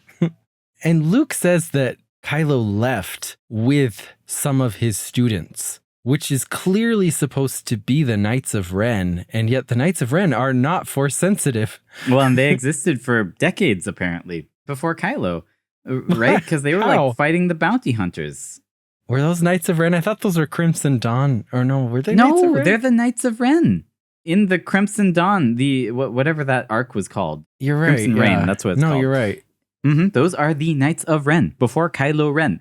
And Luke says that Kylo left with some of his students, which is clearly supposed to be the Knights of Ren, and yet the Knights of Ren are not Force sensitive. Well, and they existed for decades, apparently, before Kylo, right? Because they were like fighting the bounty hunters. Were those Knights of Ren? I thought those were Crimson Dawn. Or no, were they Knights of Ren? No, they're the Knights of Ren. In the Crimson Dawn, the whatever that arc was called. You're right. Crimson Reign, that's what it's called. No, you're right. Mm-hmm. Those are the Knights of Ren before Kylo Ren.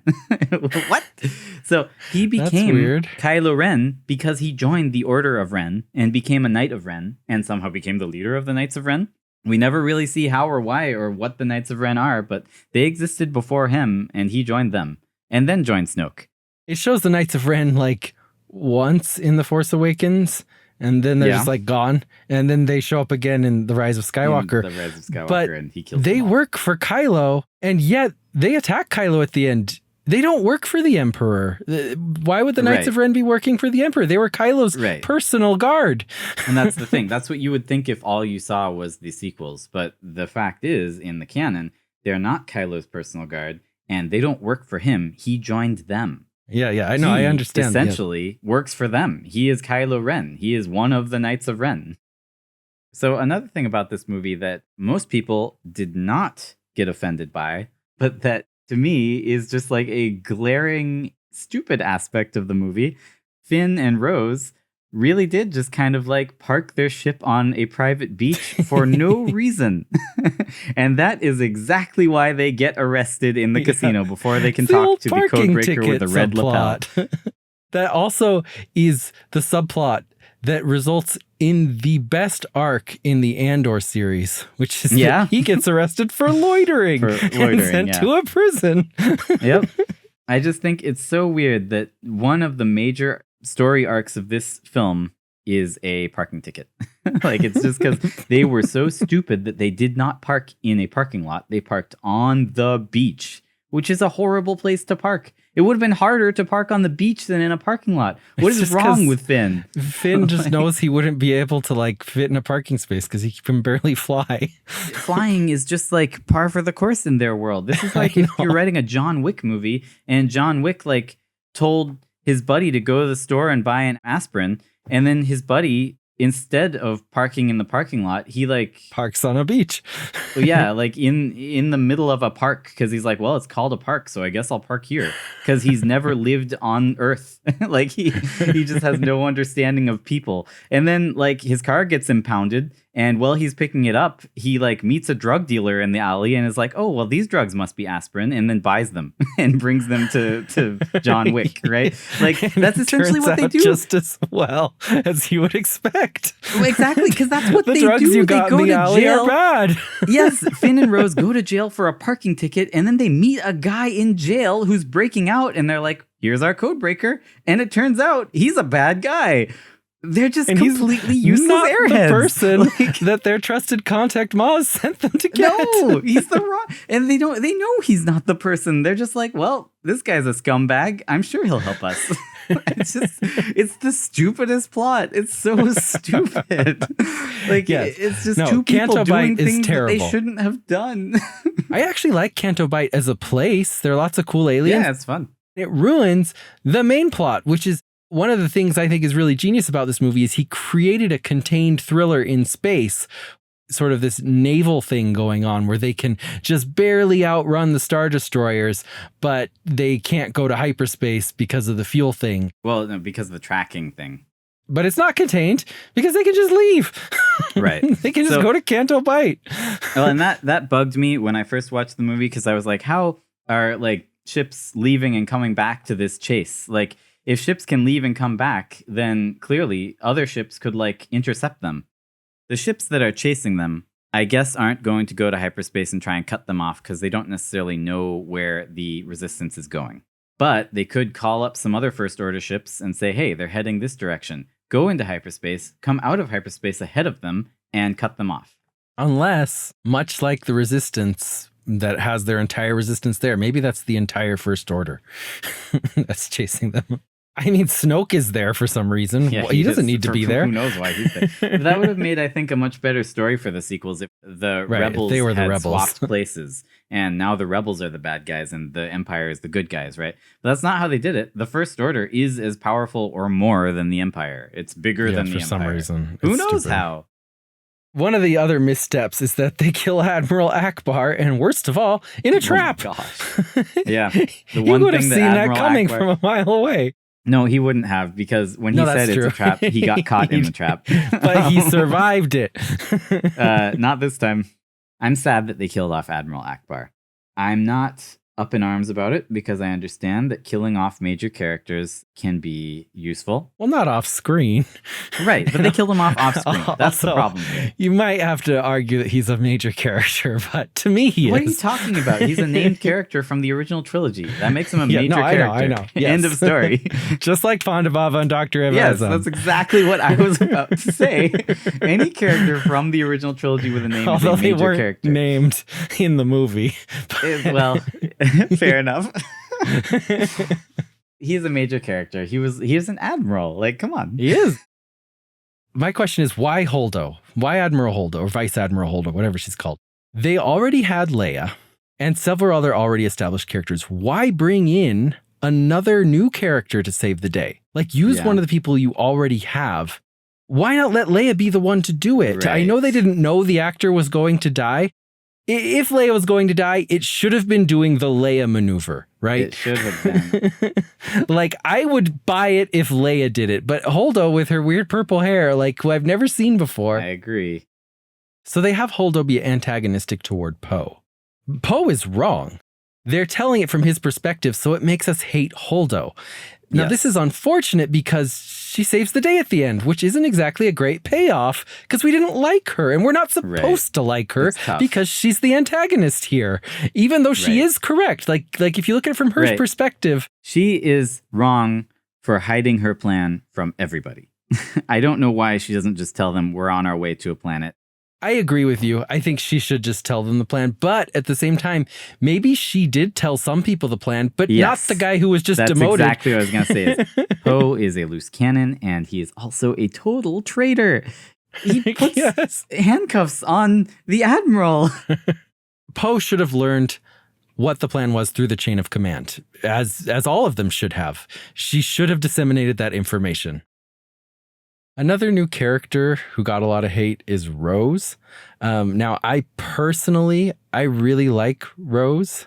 What? So he became Kylo Ren because he joined the Order of Ren and became a Knight of Ren and somehow became the leader of the Knights of Ren. We never really see how or why or what the Knights of Ren are, but they existed before him and he joined them and then joined Snoke. It shows the Knights of Ren like once in The Force Awakens. And then they're just like gone. And then they show up again in The Rise of Skywalker. In The Rise of Skywalker, but and he kills they them all. work for Kylo, and yet they attack Kylo at the end. They don't work for the Emperor. Why would the Knights of Ren be working for the Emperor? They were Kylo's personal guard. And that's the thing. That's what you would think if all you saw was the sequels. But the fact is, in the canon, they're not Kylo's personal guard, and they don't work for him. He joined them. Yeah, I know. I understand. Essentially works for them. He is Kylo Ren. He is one of the Knights of Ren. So another thing about this movie that most people did not get offended by, but that to me is just like a glaring, stupid aspect of the movie. Finn and Rose really did just kind of like park their ship on a private beach for no reason. And that is exactly why they get arrested in the casino before they can talk to the codebreaker with the red lapel. That also is the subplot that results in the best arc in the Andor series, which is that he gets arrested for loitering, and sent to a prison. Yep. I just think it's so weird that one of the major story arcs of this film is a parking ticket. Like, it's just because they were so stupid that they did not park in a parking lot. They parked on the beach, which is a horrible place to park. It would have been harder to park on the beach than in a parking lot. What is wrong with Finn? Finn just knows he wouldn't be able to like fit in a parking space because he can barely fly. Flying is just like par for the course in their world. This is like if you're writing a John Wick movie and John Wick like told his buddy to go to the store and buy an aspirin, and then his buddy, instead of parking in the parking lot, he like parks on a beach. Yeah, like in the middle of a park, because he's like, well, it's called a park, so I guess I'll park here, because he's never lived on Earth. Like he just has no understanding of people. And then like his car gets impounded, and while he's picking it up, he like meets a drug dealer in the alley and is like, oh, well, these drugs must be aspirin, and then buys them and brings them to John Wick, right? Like that's essentially what they do. Just as well as you would expect. Exactly, because that's what the they drugs do. You got they go in the to alley jail. Are bad. Yes, Finn and Rose go to jail for a parking ticket, and then they meet a guy in jail who's breaking out, and they're like, here's our code breaker. And it turns out he's a bad guy. They're just completely useless not airheads. The person that their trusted contact Maz sent them to get. No, he's the wrong. And they know he's not the person. They're just like, well, this guy's a scumbag. I'm sure he'll help us. It's the stupidest plot. It's so stupid. Like, it's just two people Canto doing Bight things that they terrible. shouldn't have done. I actually like Canto Bight as a place. There are lots of cool aliens. Yeah, it's fun. It ruins the main plot, which is one of the things I think is really genius about this movie is he created a contained thriller in space, sort of this naval thing going on where they can just barely outrun the Star Destroyers, but they can't go to hyperspace because of the fuel thing. Well, no, because of the tracking thing. But it's not contained because they can just leave. Right. They can just go to Canto Bight. Well, and that bugged me when I first watched the movie because I was like, how are like ships leaving and coming back to this chase? Like, if ships can leave and come back, then clearly other ships could like intercept them. The ships that are chasing them, I guess, aren't going to go to hyperspace and try and cut them off because they don't necessarily know where the resistance is going. But they could call up some other First Order ships and say, hey, they're heading this direction. Go into hyperspace, come out of hyperspace ahead of them, and cut them off. Unless, much like the Resistance that has their entire resistance there, maybe that's the entire First Order that's chasing them. I mean, Snoke is there for some reason. Yeah, he doesn't need to be there. Who knows why he's there? That would have made, I think, a much better story for the sequels if the rebels had swapped places. And now the rebels are the bad guys and the Empire is the good guys, right? But that's not how they did it. The First Order is as powerful or more than the Empire. It's bigger than the Empire. For some reason. Who knows how? One of the other missteps is that they kill Admiral Akbar, and worst of all, in a trap. Oh, gosh. Yeah. The one would have seen that coming from a mile away. No, he wouldn't have, because when he said it's a trap, he got caught in the trap. But he survived it. Not this time. I'm sad that they killed off Admiral Akbar. I'm not up in arms about it because I understand that killing off major characters can be useful. Well, not off screen. Right, but they killed him off screen. That's the problem here. You might have to argue that he's a major character, but to me he is. What are you talking about? He's a named character from the original trilogy. That makes him a major character. I know. Yes. End of story. Just like Pandavava and Dr. Evazan. Yes, that's exactly what I was about to say. Any character from the original trilogy with a name is a major character. Named in the movie. Well, fair enough. He's a major character. He's an admiral. Like, come on. He is. My question is, why Holdo? Why Admiral Holdo or Vice Admiral Holdo, whatever she's called? They already had Leia and several other already established characters. Why bring in another new character to save the day? Like, use one of the people you already have. Why not let Leia be the one to do it? Right. I know they didn't know the actor was going to die. If Leia was going to die, it should have been doing the Leia maneuver, right? It should have been. Like, I would buy it if Leia did it, but Holdo with her weird purple hair, like, who I've never seen before. I agree. So they have Holdo be antagonistic toward Poe. Poe is wrong. They're telling it from his perspective, so it makes us hate Holdo. Now, this is unfortunate because she saves the day at the end, which isn't exactly a great payoff because we didn't like her and we're not supposed to like her because she's the antagonist here, even though she is correct. Like if you look at it from her perspective. She is wrong for hiding her plan from everybody. I don't know why she doesn't just tell them we're on our way to a planet. I agree with you. I think she should just tell them the plan. But at the same time, maybe she did tell some people the plan, but not the guy who was just demoted. That's exactly what I was going to say. Poe is a loose cannon, and he is also a total traitor. He puts handcuffs on the Admiral. Poe should have learned what the plan was through the chain of command, as all of them should have. She should have disseminated that information. Another new character who got a lot of hate is Rose. Now, I really like Rose.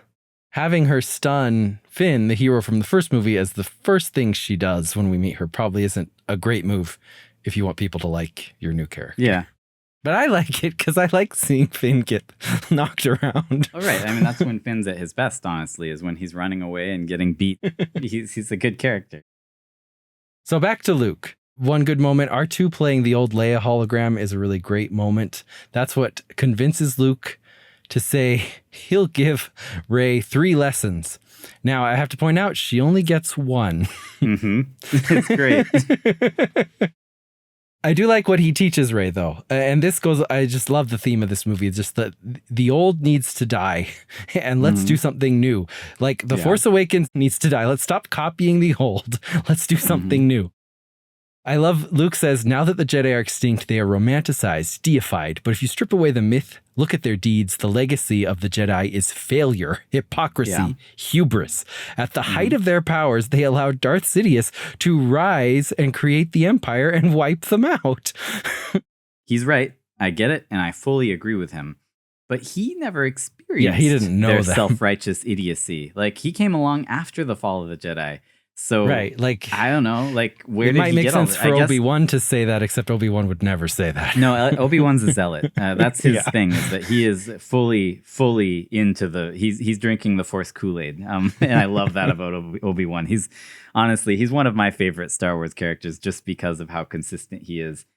Having her stun Finn, the hero from the first movie, as the first thing she does when we meet her probably isn't a great move if you want people to like your new character. Yeah. But I like it because I like seeing Finn get knocked around. All right. I mean, that's when Finn's at his best, honestly, is when he's running away and getting beat. He's a good character. So back to Luke. One good moment, R2 playing the old Leia hologram is a really great moment. That's what convinces Luke to say he'll give Rey 3 lessons. Now, I have to point out, she only gets 1. Mm-hmm. It's great. I do like what he teaches Rey, though. And this goes, I just love the theme of this movie. It's just that the old needs to die and let's do something new. Like The Force Awakens needs to die. Let's stop copying the old. Let's do something new. I love Luke says, now that the Jedi are extinct, they are romanticized, deified. But if you strip away the myth, look at their deeds, the legacy of the Jedi is failure, hypocrisy, hubris. At the height of their powers, they allowed Darth Sidious to rise and create the Empire and wipe them out. He's right. I get it, and I fully agree with him. But he never experienced he didn't know their them. Self-righteous idiocy. Like, he came along after the fall of the Jedi. So, like, I don't know, like, where did he get all It might make sense for Obi-Wan to say that, except Obi-Wan would never say that. No, Obi-Wan's a zealot. That's his thing, is that he is fully into he's drinking the Force Kool-Aid. And I love that about Obi-Wan. He's one of my favorite Star Wars characters just because of how consistent he is.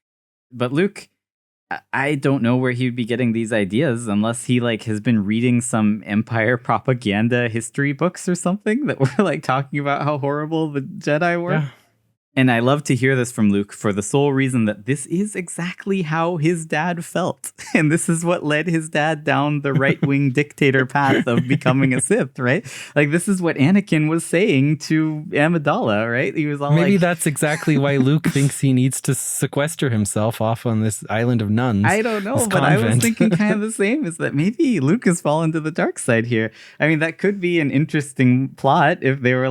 But Luke, I don't know where he'd be getting these ideas unless he has been reading some Empire propaganda history books or something that were talking about how horrible the Jedi were. Yeah. And I love to hear this from Luke for the sole reason that this is exactly how his dad felt. And this is what led his dad down the right-wing dictator path of becoming a Sith, right? Like, this is what Anakin was saying to Amidala, right? He was all maybe that's exactly why Luke thinks he needs to sequester himself off on this island of nuns. I don't know, but I was thinking kind of the same, is that maybe Luke has fallen to the dark side here. I mean, that could be an interesting plot if they were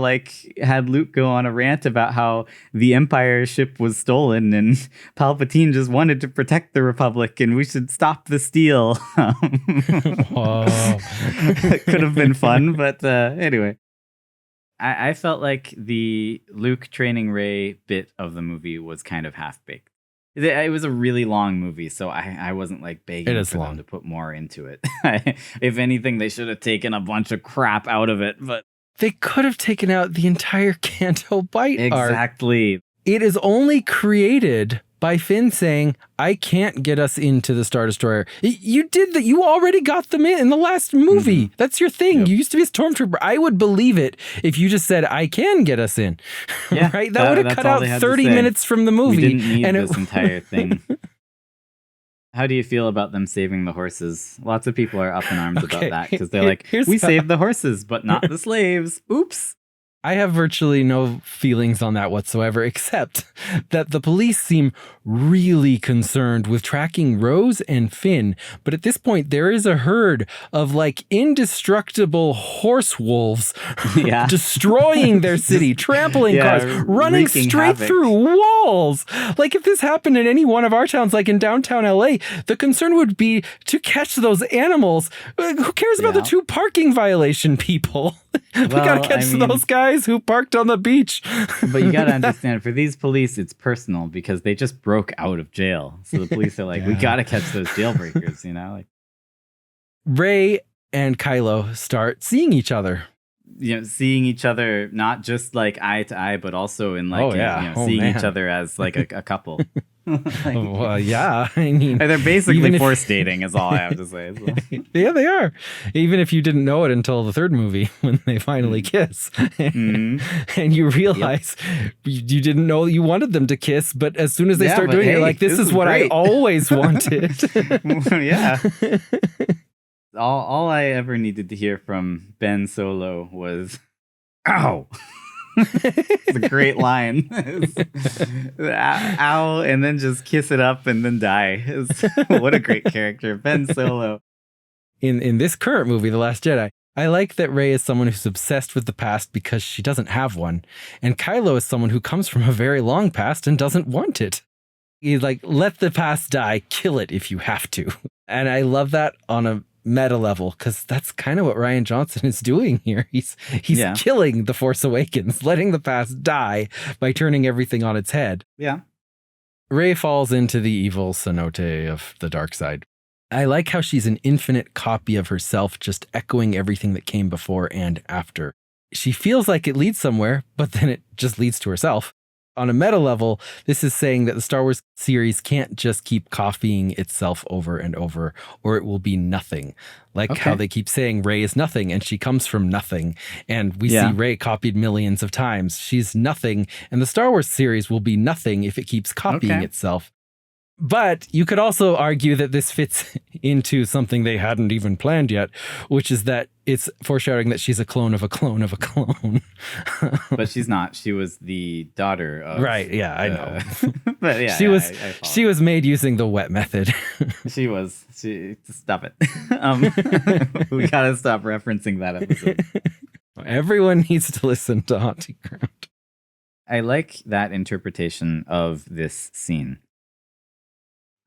had Luke go on a rant about how the Empire ship was stolen and Palpatine just wanted to protect the Republic and we should stop the steal. It could have been fun, but anyway. I felt like the Luke training Rey bit of the movie was kind of half-baked. It was a really long movie, so I wasn't begging for them to put more into it. If anything, they should have taken a bunch of crap out of it, but they could have taken out the entire Canto Bight arc. Exactly. It is only created by Finn saying, I can't get us into the Star Destroyer. You did that. You already got them in the last movie. That's your thing. Yep. You used to be a stormtrooper. I would believe it if you just said, I can get us in. Yeah, right? That would have cut out 30 minutes from the movie. We didn't need this entire thing. How do you feel about them saving the horses? Lots of people are up in arms about that because they're like, Here's we how- saved the horses, but not the slaves. Oops. I have virtually no feelings on that whatsoever, except that the police seem really concerned with tracking Rose and Finn. But at this point, there is a herd of like indestructible horse wolves Yeah. destroying their city, trampling cars, running wreaking straight havoc. through walls. Like if this happened in any one of our towns, like in downtown LA, the concern would be to catch those animals. Who cares about the 2 parking violation people? We gotta catch those guys who parked on the beach. But you gotta understand, for these police, it's personal because they just broke out of jail. So the police are like, we gotta catch those jailbreakers, you know? Like, Rey and Kylo start seeing each other. you know, seeing each other not just like eye to eye, but also in like seeing each other as like a couple. Like, Well, yeah, I mean, they're basically even if- forced dating, is all I have to say. So. yeah, they are. Even if you didn't know it until the 3rd movie when they finally kiss, and you realize you didn't know you wanted them to kiss, but as soon as they start doing it, you're like, this is what great. I always wanted. Yeah. All I ever needed to hear from Ben Solo was, "Ow." It's a great line. Ow, and then just kiss it up and then die. What a great character, Ben Solo. In this current movie, The Last Jedi, I like that Rey is someone who's obsessed with the past because she doesn't have one. And Kylo is someone who comes from a very long past and doesn't want it. He's like, let the past die, kill it if you have to. And I love that on a meta level, because that's kind of what Rian Johnson is doing here. He's killing The Force Awakens, letting the past die by turning everything on its head. Yeah. Rey falls into the evil cenote of the dark side. I like how she's an infinite copy of herself, just echoing everything that came before and after. She feels like it leads somewhere, but then it just leads to herself. On a meta level, this is saying that the Star Wars series can't just keep copying itself over and over, or it will be nothing. Like how they keep saying Rey is nothing, and she comes from nothing. And we see Rey copied millions of times. She's nothing, and the Star Wars series will be nothing if it keeps copying itself. But you could also argue that this fits into something they hadn't even planned yet, which is that it's foreshadowing that she's a clone of a clone of a clone. But she's not. She was the daughter of... Right, yeah, I know. But yeah, she was made using the wet method. She was. Stop it. We gotta stop referencing that episode. Everyone needs to listen to Haunting Ground. I like that interpretation of this scene.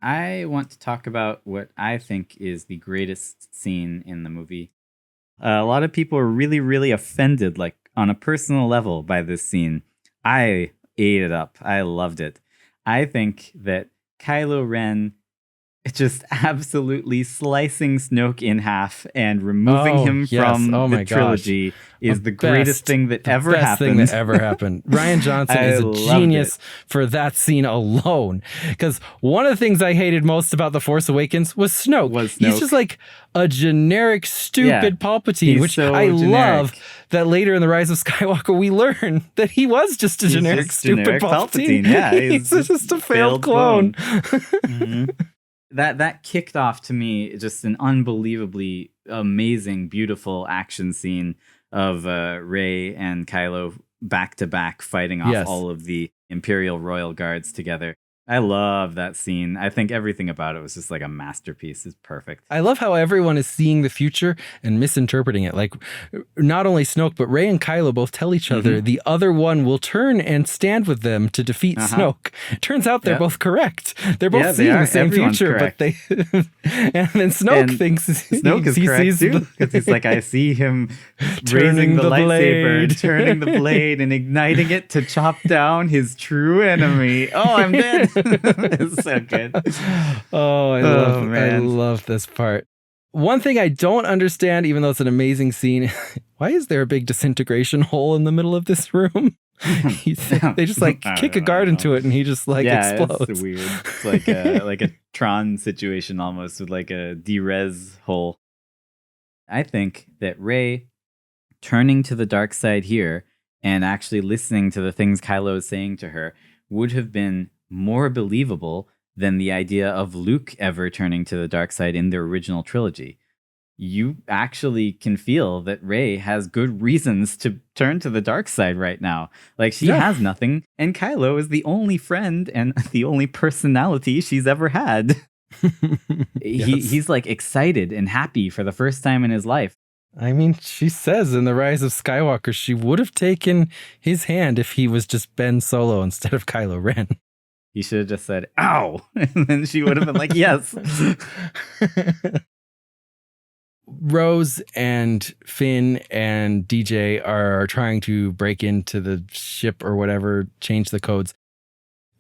I want to talk about what I think is the greatest scene in the movie. A lot of people are really, really offended, like on a personal level, by this scene. I ate it up. I loved it. I think that Kylo Ren just absolutely slicing Snoke in half and removing him from the trilogy is the greatest thing that ever happened. Rian Johnson is a genius for that scene alone. Because one of the things I hated most about The Force Awakens was Snoke. He's just like a generic, stupid Palpatine, which I love that later in The Rise of Skywalker, we learn that he was just a generic, stupid Palpatine. Yeah, he's just a failed clone. That kicked off to me just an unbelievably amazing, beautiful action scene of Rey and Kylo back to back fighting off all of the Imperial Royal Guards together. I love that scene. I think everything about it was just like a masterpiece. It's perfect. I love how everyone is seeing the future and misinterpreting it. Like, not only Snoke, but Rey and Kylo both tell each other the other one will turn and stand with them to defeat Snoke. Turns out they're both correct. They're both seeing the same future, correct. But they... and then Snoke thinks... Snoke is correct too, because he's like, I see him raising the lightsaber, turning the blade, and igniting it to chop down his true enemy. Oh, I'm dead. It's so good. I love this part. One thing I don't understand, even though it's an amazing scene, why is there a big disintegration hole in the middle of this room? They just like kick a guard into it and he just like explodes. It's weird. It's like a Tron situation almost, with like a derez hole. I think that Rey turning to the dark side here and actually listening to the things Kylo is saying to her would have been more believable than the idea of Luke ever turning to the dark side in the original trilogy. You actually can feel that Rey has good reasons to turn to the dark side right now. Like, she has nothing, and Kylo is the only friend and the only personality she's ever had. He's like excited and happy for the first time in his life. I mean, she says in The Rise of Skywalker, she would have taken his hand if he was just Ben Solo instead of Kylo Ren. He should have just said, ow, and then she would have been like, yes. Rose and Finn and DJ are trying to break into the ship or whatever, change the codes.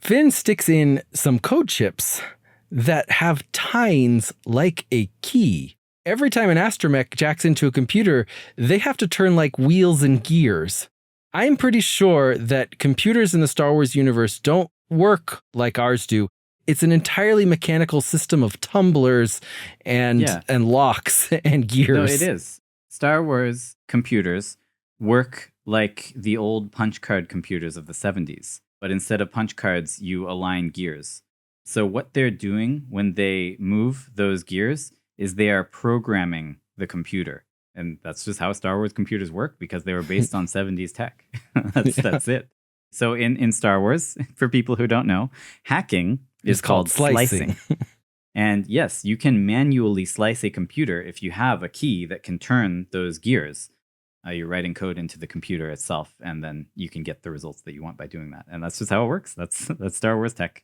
Finn sticks in some code chips that have tines like a key. Every time an astromech jacks into a computer, they have to turn like wheels and gears. I'm pretty sure that computers in the Star Wars universe don't work like ours do. It's an entirely mechanical system of tumblers and locks and gears. No, it is. Star Wars computers work like the old punch card computers of the 70s. But instead of punch cards, you align gears. So what they're doing when they move those gears is they are programming the computer. And that's just how Star Wars computers work, because they were based on 70s tech. That's it. So in Star Wars, for people who don't know, hacking is called slicing. And yes, you can manually slice a computer if you have a key that can turn those gears. You're writing code into the computer itself, and then you can get the results that you want by doing that. And that's just how it works. That's Star Wars tech.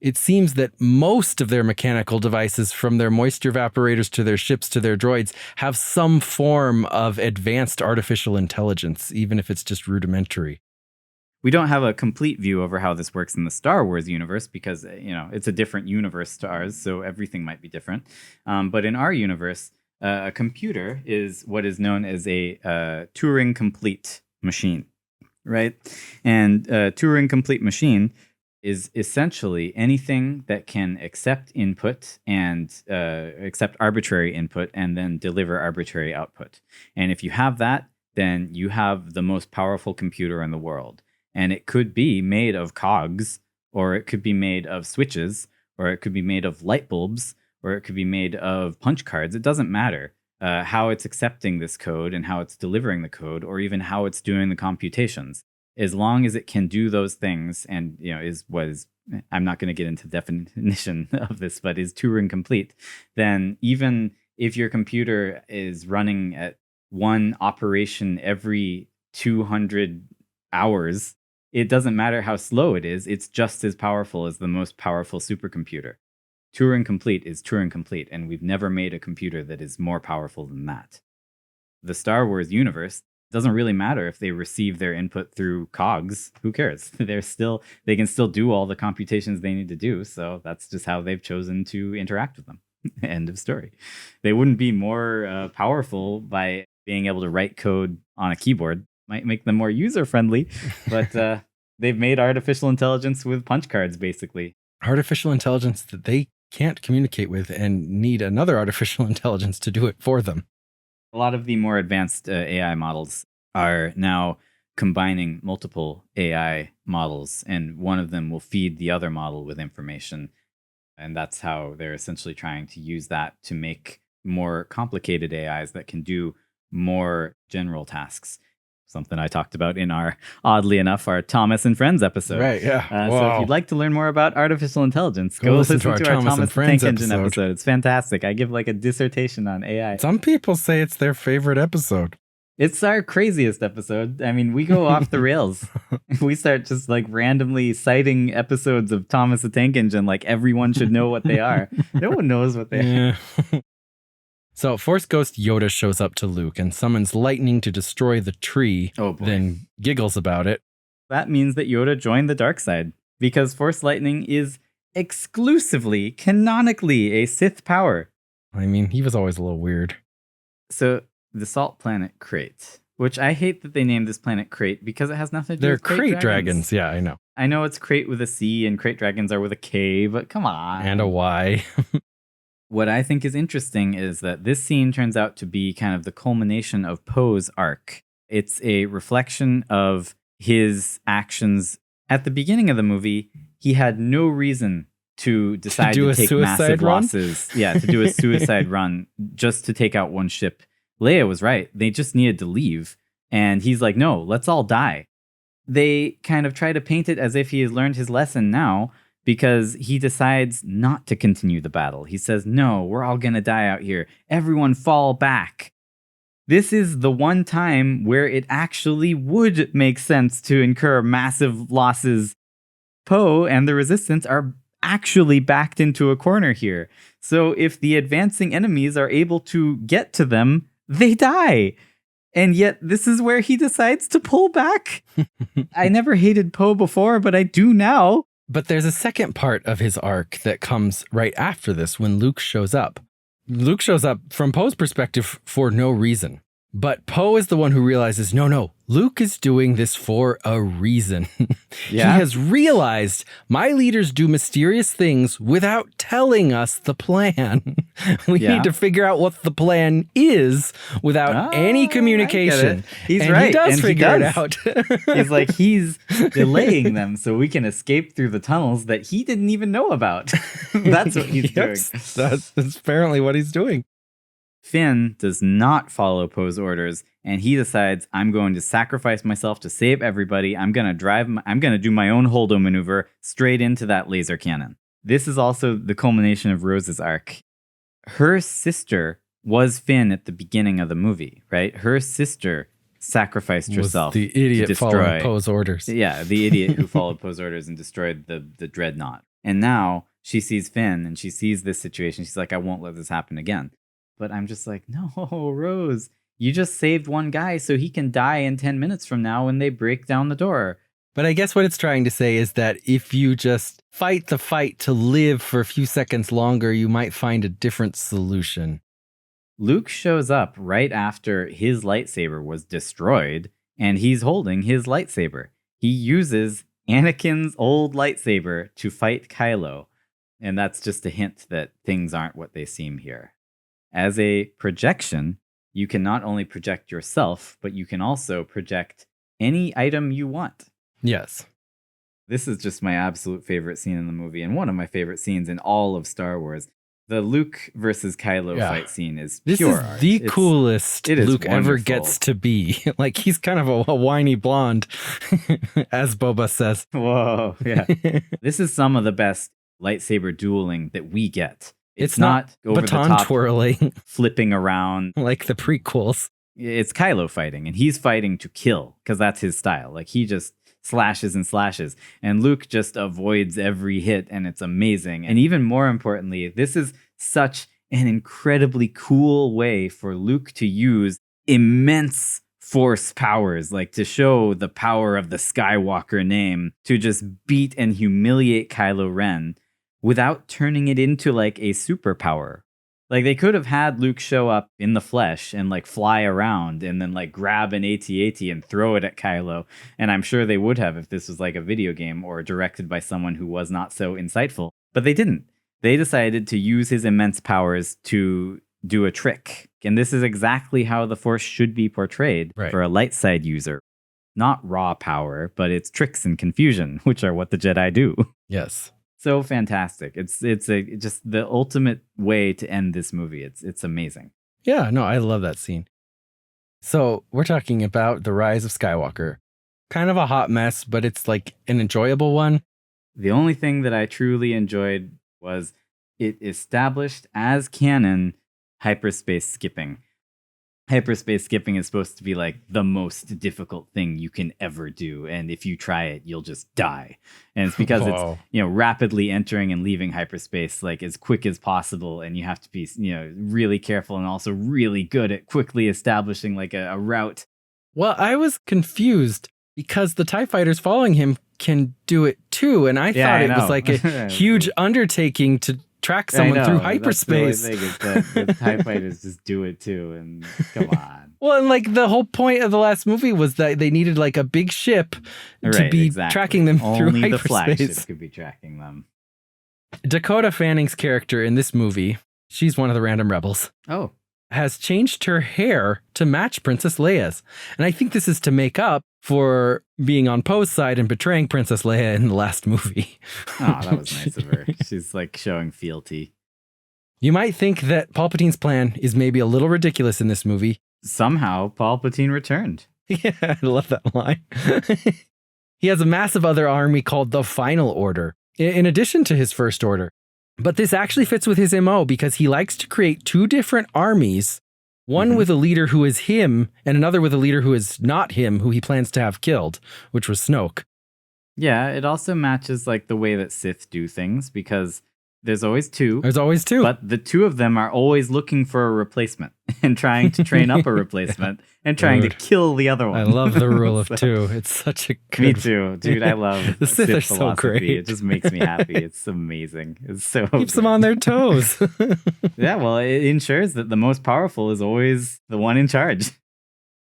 It seems that most of their mechanical devices, from their moisture evaporators to their ships to their droids, have some form of advanced artificial intelligence, even if it's just rudimentary. We don't have a complete view over how this works in the Star Wars universe because, it's a different universe to ours, so everything might be different. But in our universe, a computer is what is known as a Turing-complete machine, right? And a Turing-complete machine is essentially anything that can accept input and accept arbitrary input and then deliver arbitrary output. And if you have that, then you have the most powerful computer in the world. And it could be made of cogs, or it could be made of switches, or it could be made of light bulbs, or it could be made of punch cards. It doesn't matter how it's accepting this code and how it's delivering the code, or even how it's doing the computations. As long as it can do those things and, I'm not going to get into definition of this, but is Turing complete, then even if your computer is running at one operation every 200 hours, it doesn't matter how slow it is. It's just as powerful as the most powerful supercomputer. Turing complete is Turing complete, and we've never made a computer that is more powerful than that. The Star Wars universe doesn't really matter if they receive their input through cogs. Who cares? They can still do all the computations they need to do. So that's just how they've chosen to interact with them. End of story. They wouldn't be more powerful by being able to write code on a keyboard. Might make them more user-friendly, but they've made artificial intelligence with punch cards, basically. Artificial intelligence that they can't communicate with and need another artificial intelligence to do it for them. A lot of the more advanced AI models are now combining multiple AI models, and one of them will feed the other model with information. And that's how they're essentially trying to use that to make more complicated AIs that can do more general tasks. Something I talked about in oddly enough, our Thomas and Friends episode. Right, yeah. So if you'd like to learn more about artificial intelligence, go listen to our Thomas and Friends episode. It's fantastic. I give like a dissertation on AI. Some people say it's their favorite episode. It's our craziest episode. I mean, we go off the rails. We start just like randomly citing episodes of Thomas the Tank Engine like everyone should know what they are. No one knows what they are. So Force Ghost Yoda shows up to Luke and summons lightning to destroy the tree, then giggles about it. That means that Yoda joined the dark side, because Force lightning is exclusively, canonically, a Sith power. I mean, he was always a little weird. So the salt planet Crate, which I hate that they named this planet Crate because it has nothing to do with crate dragons. Yeah, I know. I know it's Crate with a C and crate dragons are with a K, but come on. And a Y. What I think is interesting is that this scene turns out to be kind of the culmination of Poe's arc. It's a reflection of his actions. At the beginning of the movie, he had no reason to decide do to a take suicide massive run? losses. Yeah, to do a suicide run just to take out one ship. Leia was right. They just needed to leave. And he's like, no, let's all die. They kind of try to paint it as if he has learned his lesson now because he decides not to continue the battle. He says, no, we're all going to die out here. Everyone fall back. This is the one time where it actually would make sense to incur massive losses. Poe and the Resistance are actually backed into a corner here. So if the advancing enemies are able to get to them, they die. And yet this is where he decides to pull back. I never hated Poe before, but I do now. But there's a second part of his arc that comes right after this when Luke shows up. Luke shows up from Poe's perspective for no reason. But Poe is the one who realizes, no, Luke is doing this for a reason. Yeah. He has realized my leaders do mysterious things without telling us the plan. We need to figure out what the plan is without any communication. He's and right. He does figure it out. He's like, he's delaying them so we can escape through the tunnels that he didn't even know about. That's what he's doing. That's apparently what he's doing. Finn does not follow Poe's orders, and he decides, I'm going to sacrifice myself to save everybody. I'm going to do my own Holdo maneuver straight into that laser cannon. This is also the culmination of Rose's arc. Her sister was Finn at the beginning of the movie, right? Her sister sacrificed herself. The idiot following Poe's orders. Yeah, the idiot who followed Poe's orders and destroyed the dreadnought. And now she sees Finn and she sees this situation. She's like, I won't let this happen again. But I'm just like, no, Rose, you just saved one guy so he can die in 10 minutes from now when they break down the door. But I guess what it's trying to say is that if you just fight the fight to live for a few seconds longer, you might find a different solution. Luke shows up right after his lightsaber was destroyed, and he's holding his lightsaber. He uses Anakin's old lightsaber to fight Kylo. And that's just a hint that things aren't what they seem here. As a projection, you can not only project yourself, but you can also project any item you want. Yes. This is just my absolute favorite scene in the movie, and one of my favorite scenes in all of Star Wars. The Luke versus Kylo fight scene is pure art. This is the coolest Luke ever gets to be. Like, he's kind of a whiny blonde, as Boba says. Whoa, yeah. This is some of the best lightsaber dueling that we get. It's not over baton the top, twirling, flipping around like the prequels. It's Kylo fighting, and he's fighting to kill because that's his style. Like, he just slashes and slashes, and Luke just avoids every hit, and it's amazing. And even more importantly, this is such an incredibly cool way for Luke to use immense force powers, like to show the power of the Skywalker name, to just beat and humiliate Kylo Ren without turning it into like a superpower. Like, they could have had Luke show up in the flesh and like fly around and then like grab an AT-AT and throw it at Kylo. And I'm sure they would have if this was like a video game or directed by someone who was not so insightful. But they didn't. They decided to use his immense powers to do a trick. And this is exactly how the Force should be portrayed for a light side user. Not raw power, but it's tricks and confusion, which are what the Jedi do. Yes. So fantastic. It's just the ultimate way to end this movie. It's amazing. Yeah, no, I love that scene. So we're talking about The Rise of Skywalker. Kind of a hot mess, but it's like an enjoyable one. The only thing that I truly enjoyed was it established as canon hyperspace skipping. Hyperspace skipping is supposed to be like the most difficult thing you can ever do, and if you try it, you'll just die. And it's because it's, you know, rapidly entering and leaving hyperspace like as quick as possible, and you have to be, you know, really careful and also really good at quickly establishing like a route. Well, I was confused because the TIE fighters following him can do it too, and I thought it was like a huge undertaking to track someone through hyperspace. That's the thing, the TIE fighters just do it too, and come on. Well, and like the whole point of the last movie was that they needed like a big ship to be tracking them through hyperspace. Only the flagship could be tracking them. Dakota Fanning's character in this movie, she's one of the random rebels. Has changed her hair to match Princess Leia's. And I think this is to make up for being on Poe's side and betraying Princess Leia in the last movie. Oh, that was nice of her. She's like showing fealty. You might think that Palpatine's plan is maybe a little ridiculous in this movie. Somehow, Palpatine returned. Yeah, I love that line. He has a massive other army called the Final Order, in addition to his First Order. But this actually fits with his MO because he likes to create two different armies, one with a leader who is him and another with a leader who is not him, who he plans to have killed, which was Snoke. Yeah, it also matches like the way that Sith do things because there's always two. There's always two. But the two of them are always looking for a replacement and trying to train up a replacement and trying to kill the other one. I love the rule of two. It's such a good... Me too. Dude, I love the Sith are philosophy. so great. It just makes me happy. It's amazing. It's so Keeps good. them on their toes. Yeah, well, it ensures that the most powerful is always the one in charge.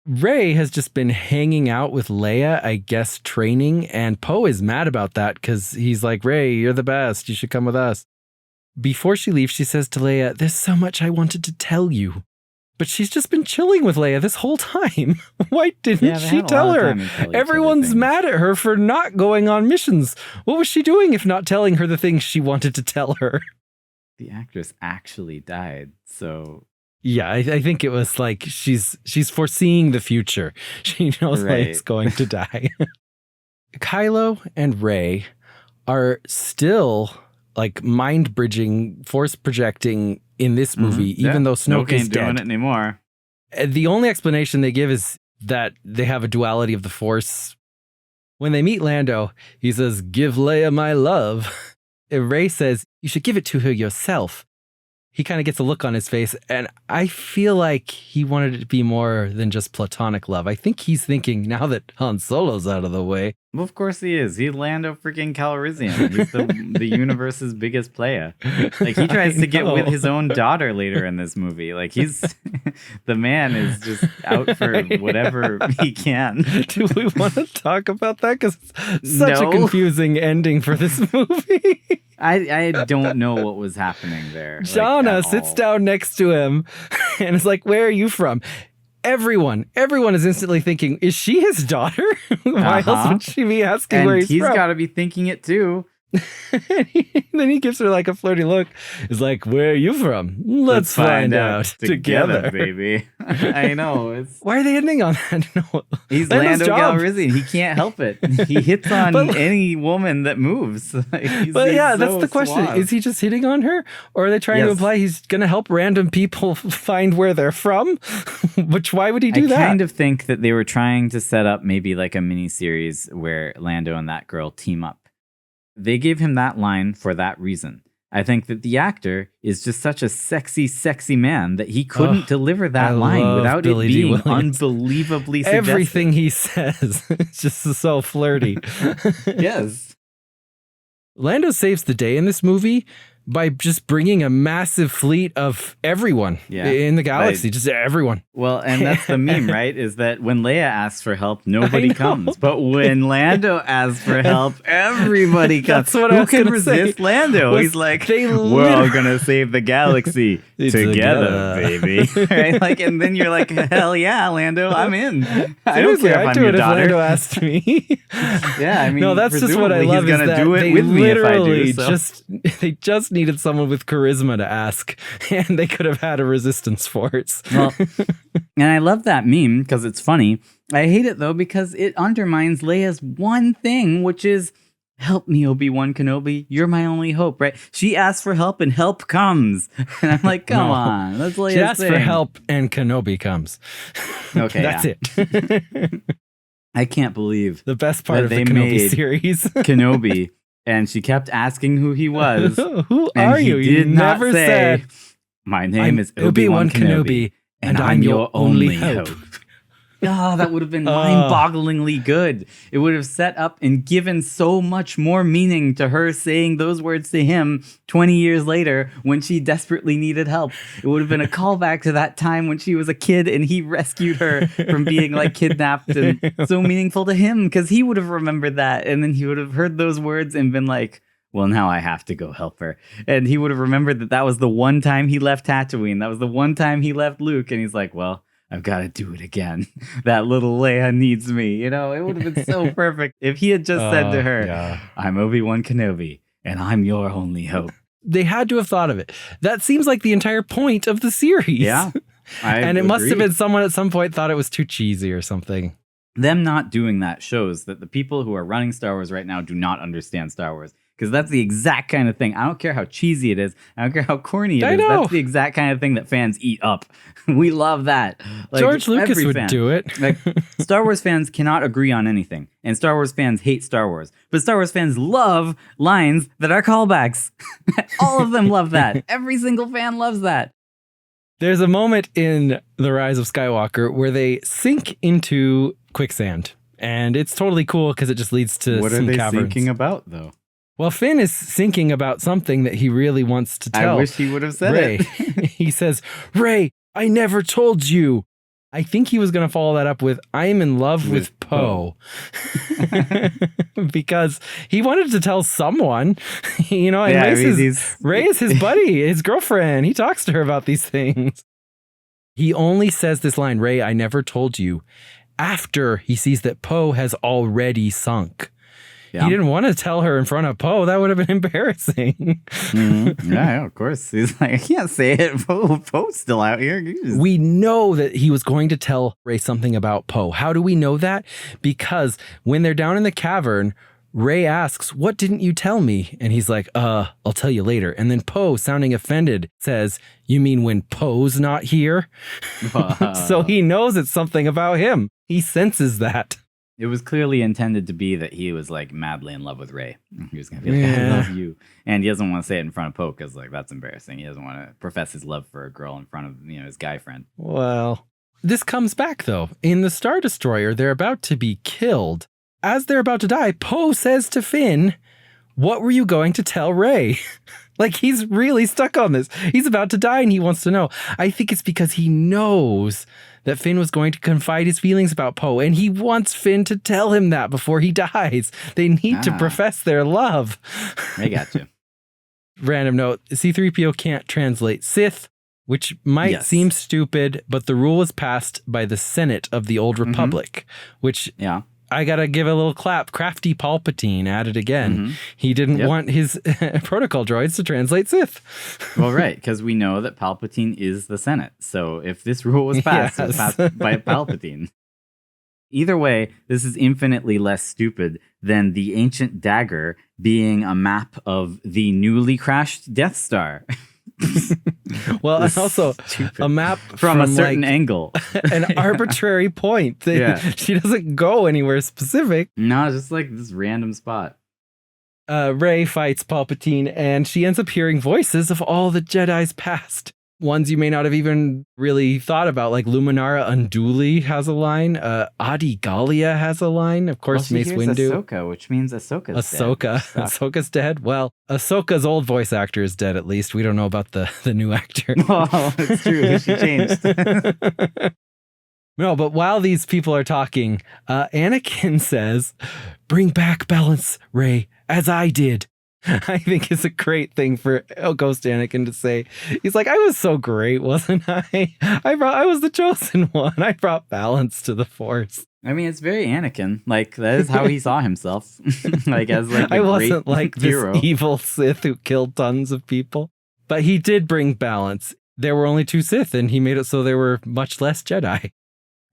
Rey has just been hanging out with Leia, I guess, training, and Poe is mad about that because he's like, Rey, you're the best. You should come with us. Before she leaves, she says to Leia, there's so much I wanted to tell you. But she's just been chilling with Leia this whole time. Why didn't she tell her? Everyone's mad at her for not going on missions. What was she doing if not telling her the things she wanted to tell her? The actress actually died, so... Yeah, I think it was like she's foreseeing the future. She knows Leia's going to die. Kylo and Rey are still like mind bridging, force projecting in this movie, even though Snoke is dead. Doing it anymore. The only explanation they give is that they have a duality of the Force. When they meet Lando, he says, "Give Leia my love." And Rey says, "You should give it to her yourself." He kind of gets a look on his face, and I feel like he wanted it to be more than just platonic love. I think he's thinking, now that Han Solo's out of the way. Well, of course he is. He's Lando freaking Calrissian. He's the universe's biggest player. Like, he tries to get with his own daughter later in this movie. Like, he's... the man is just out for whatever he can. Do we want to talk about that? Because it's such a confusing ending for this movie. I don't know what was happening there. Shauna sits down next to him and is like, where are you from? Everyone is instantly thinking, is she his daughter? Why else would she be asking where he's from? And he's got to be thinking it too. Then he gives her like a flirty look. He's like, where are you from? Let's find out together, baby. I know. Why are they ending on that note? He's Lando Calrissian. He can't help it. He hits on any woman that moves. That's the question. Suave. Is he just hitting on her? Or are they trying to imply he's going to help random people find where they're from? Which, why would he do that? I kind of think that they were trying to set up maybe like a mini series where Lando and that girl team up. They gave him that line for that reason. I think that the actor is just such a sexy, sexy man that he couldn't deliver that line without Billy it being unbelievably suggestive. Everything he says is just so flirty. Yes. Lando saves the day in this movie by just bringing a massive fleet of everyone in the galaxy, just everyone. Well, and that's the meme, right? Is that when Leia asks for help, nobody comes. But when Lando asks for help, everybody comes. That's what I was Who can resist Lando? He's like, we're all going to save the galaxy together, baby. Right? Like, and then you're like, hell yeah, Lando, I'm in. I don't care if I'm your daughter. If Lando asked me. Yeah, I mean, no, that's just what I love. He's going to do it with me if I do. So. They just needed someone with charisma to ask, and they could have had a resistance force. Well, and I love that meme because it's funny. I hate it though because it undermines Leia's one thing, which is, help me, Obi-Wan Kenobi. You're my only hope, right? She asks for help and help comes. And I'm like, come on, that's Leia's She asks thing. for help and Kenobi comes. Okay, that's it. I can't believe the best part of the Kenobi series. Kenobi. And she kept asking who he was. Who are you? He did not never say, said, my name is Obi-Wan Kenobi, and I'm your only hope. Oh, that would have been mind-bogglingly good. It would have set up and given so much more meaning to her saying those words to him 20 years later when she desperately needed help. It would have been a callback to that time when she was a kid and he rescued her from being like kidnapped, and so meaningful to him because he would have remembered that, and then he would have heard those words and been like, well, now I have to go help her. And he would have remembered that was the one time he left Tatooine. That was the one time he left Luke. And he's like, well, I've got to do it again. That little Leia needs me. You know, it would have been so perfect if he had just said to her, I'm Obi-Wan Kenobi and I'm your only hope. They had to have thought of it. That seems like the entire point of the series. Yeah. And it must have been someone at some point thought it was too cheesy or something. Them not doing that shows that the people who are running Star Wars right now do not understand Star Wars. Because that's the exact kind of thing. I don't care how cheesy it is. I don't care how corny it is. That's the exact kind of thing that fans eat up. We love that. Like, George Lucas would do it. Like, Star Wars fans cannot agree on anything. And Star Wars fans hate Star Wars. But Star Wars fans love lines that are callbacks. All of them love that. Every single fan loves that. There's a moment in The Rise of Skywalker where they sink into quicksand. And it's totally cool because it just leads to what some caverns. What are they sinking about, though? Well, Finn is thinking about something that he really wants to tell. I wish he would have said Rey. it. He says, Rey, I never told you. I think he was going to follow that up with, I am in love with Poe. Because he wanted to tell someone, you know, and Rey is his buddy, his girlfriend. He talks to her about these things. He only says this line, Rey, I never told you, after he sees that Poe has already sunk. Yeah. He didn't want to tell her in front of Poe. That would have been embarrassing. Yeah, of course. He's like, I can't say it. Poe's still out here. We know that he was going to tell Rey something about Poe. How do we know that? Because when they're down in the cavern, Rey asks, what didn't you tell me? And he's like, I'll tell you later. And then Poe, sounding offended, says, you mean when Poe's not here? So he knows it's something about him. He senses that. It was clearly intended to be that he was like madly in love with Rey. He was going to be like, I love you. And he doesn't want to say it in front of Poe because like that's embarrassing. He doesn't want to profess his love for a girl in front of, you know, his guy friend. Well, this comes back though. In the Star Destroyer, they're about to be killed. As they're about to die, Poe says to Finn, what were you going to tell Rey? Like he's really stuck on this. He's about to die and he wants to know. I think it's because he knows that Finn was going to confide his feelings about Poe, and he wants Finn to tell him that before he dies. They need to profess their love. I got you. Random note, C-3PO can't translate Sith, which might seem stupid, but the rule was passed by the Senate of the Old Republic, which I gotta give a little clap. Crafty Palpatine at it again. He didn't want his protocol droids to translate Sith. Well, right, because we know that Palpatine is the Senate. So if this rule was passed, it was passed by Palpatine. Either way, this is infinitely less stupid than the ancient dagger being a map of the newly crashed Death Star. Well, and also a map from a certain angle, an arbitrary point. She doesn't go anywhere specific. No, just like this random spot. Rey fights Palpatine, and she ends up hearing voices of all the Jedi's past. Ones you may not have even really thought about, like Luminara Unduli has a line. Adi Gallia has a line. Of course, Mace Windu. Ahsoka, which means Ahsoka's dead. Ahsoka's dead. Well, Ahsoka's old voice actor is dead, at least. We don't know about the new actor. Oh, it's true. She changed. No, but while these people are talking, Anakin says, bring back balance, Rey, as I did. I think it's a great thing for Ghost Anakin to say. He's like, I was so great, wasn't I? I was the chosen one. I brought balance to the Force. I mean, it's very Anakin. Like, that is how he saw himself. Like, as like I wasn't like hero. This evil Sith who killed tons of people. But he did bring balance. There were only 2 Sith, and he made it so there were much less Jedi.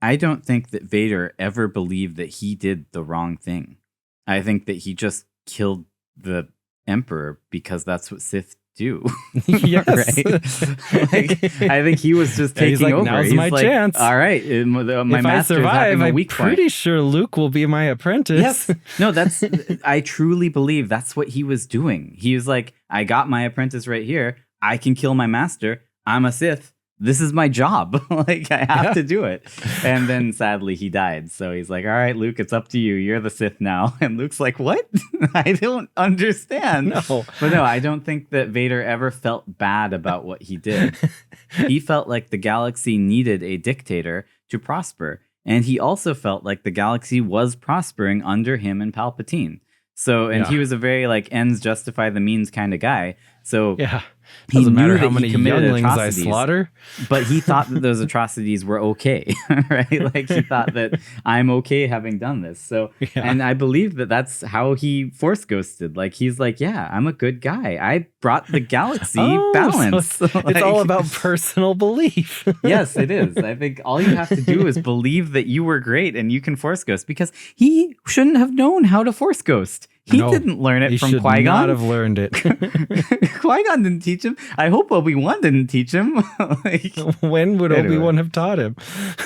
I don't think that Vader ever believed that he did the wrong thing. I think that he just killed the Emperor because that's what Sith do. Yes. Right? Like, I think he was just taking over. Now's my chance. All right, my master is having a weak point. I'm pretty sure Luke will be my apprentice. Yes. No, I truly believe that's what he was doing. He was like, I got my apprentice right here. I can kill my master. I'm a Sith. This is my job. Like, I have to do it. And then sadly he died. So he's like, all right, Luke, it's up to you. You're the Sith now. And Luke's like, what? I don't understand. No. But no, I don't think that Vader ever felt bad about what he did. He felt like the galaxy needed a dictator to prosper. And he also felt like the galaxy was prospering under him and Palpatine. So, and he was a very like ends justify the means kind of guy. So yeah. He Doesn't matter knew how that many he committed younglings I atrocities, slaughter. but he thought that those atrocities were okay, right? Like he thought that I'm okay having done this. So, and I believe that that's how he force ghosted. Like he's like, yeah, I'm a good guy. I brought the galaxy balance. So it's all about personal belief. Yes, it is. I think all you have to do is believe that you were great and you can force ghost, because he shouldn't have known how to force ghost. He didn't learn it from Qui-Gon. He should not have learned it. Qui-Gon didn't teach him. I hope Obi-Wan didn't teach him. When would Obi-Wan have taught him?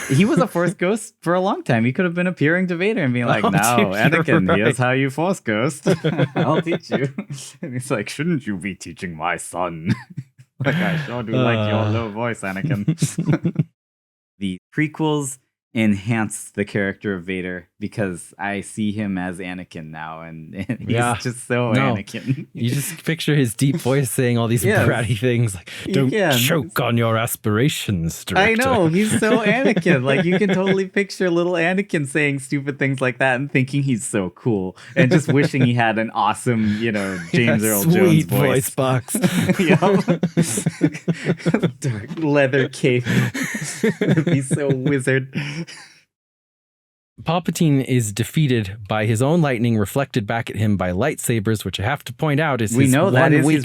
He was a Force ghost for a long time. He could have been appearing to Vader and being like, "Now, Anakin, here's how you Force ghost. I'll teach you." And he's like, "Shouldn't you be teaching my son?" Like, I sure do like your low voice, Anakin. The prequels enhance the character of Vader because I see him as Anakin now, and he's just so Anakin. You just picture his deep voice saying all these bratty things like, "Don't choke on your aspirations, director." I know, he's so Anakin. Like, you can totally picture little Anakin saying stupid things like that and thinking he's so cool and just wishing he had an awesome, James Earl Jones voice box. Dark leather cape. It'd be so wizard. Palpatine is defeated by his own lightning reflected back at him by lightsabers, which I have to point out is his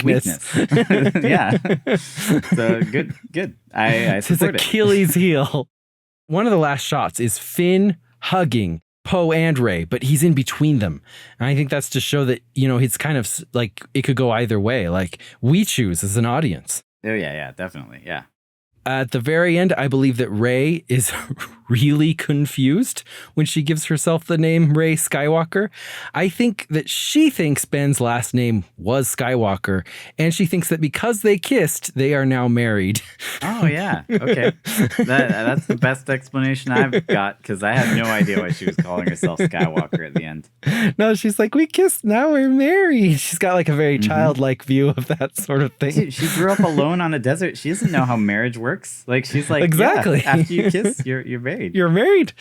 weakness. Yeah. So good. I support it. His Achilles heel. One of the last shots is Finn hugging Poe and Rey, but he's in between them. And I think that's to show that, it's kind of like it could go either way. Like we choose as an audience. Oh, yeah, definitely. Yeah. At the very end, I believe that Rey is really confused when she gives herself the name Rey Skywalker. I think that she thinks Ben's last name was Skywalker, and she thinks that because they kissed, they are now married. Oh, yeah. Okay. That's the best explanation I've got, because I had no idea why she was calling herself Skywalker at the end. No, she's like, we kissed, now we're married. She's got like a very childlike view of that sort of thing. She grew up alone on a desert. She doesn't know how marriage works. Like, she's like, exactly. Yeah, after you kiss, you're married. You're married.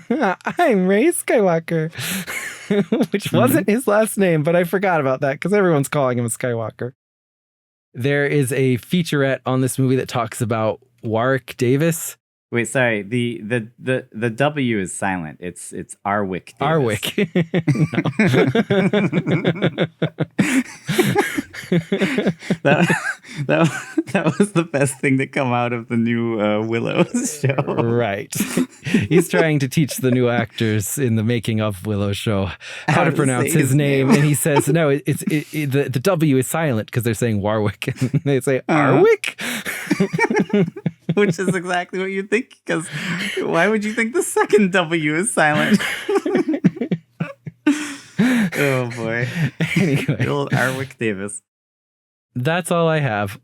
I'm Rey Skywalker, which wasn't his last name, but I forgot about that because everyone's calling him Skywalker. There is a featurette on this movie that talks about Warwick Davis. Wait, sorry. The W is silent. It's Arwick Davis. Arwick. that was the best thing to come out of the new Willows show. Right. He's trying to teach the new actors in the making of Willow show how to pronounce his name, and he says no. The W is silent because they're saying Warwick, and they say Arwick. Which is exactly what you think, because why would you think the second W is silent? Oh boy. Anyway, old Arwick Davis. That's all I have.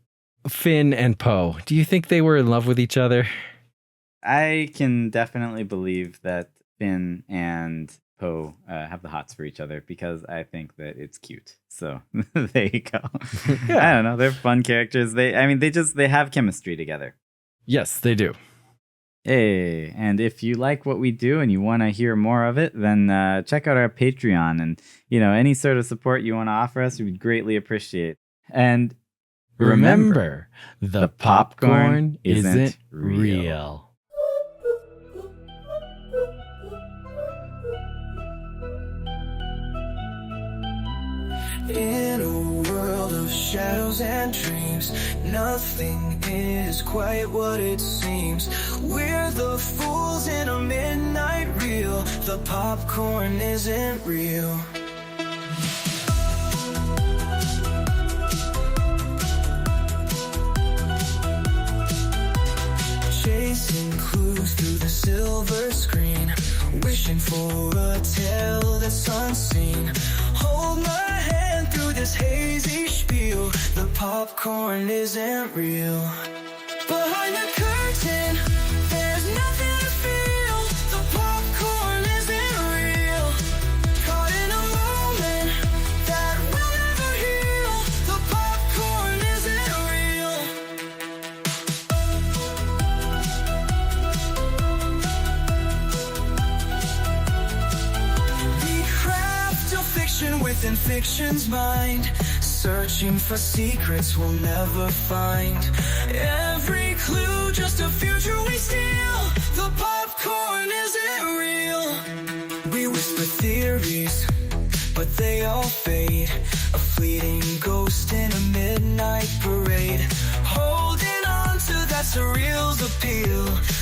Finn and Poe. Do you think they were in love with each other? I can definitely believe that Finn and Poe have the hots for each other, because I think that it's cute. So there you go. Yeah. I don't know. They're fun characters. They have chemistry together. Yes, they do. Hey, and if you like what we do and you want to hear more of it, then check out our Patreon, and any sort of support you want to offer us, we'd greatly appreciate. And remember, the popcorn isn't real. In a world of shadows and dreams, nothing is quite what it seems. We're the fools in a midnight reel. The popcorn isn't real. Chasing clues through the silver screen, wishing for a tale that's unseen. Hold my hand through this hazy spiel. The popcorn isn't real. Behind the curtain, there's nothing to feel. The popcorn isn't real. Caught in a moment that will never heal. The popcorn isn't real. We craft a fiction Searching within fiction's mind, searching for secrets we'll never find. Every clue just a future we steal. The popcorn isn't real. We whisper theories, but they all fade. A fleeting ghost in a midnight parade, holding on to that surreal's appeal.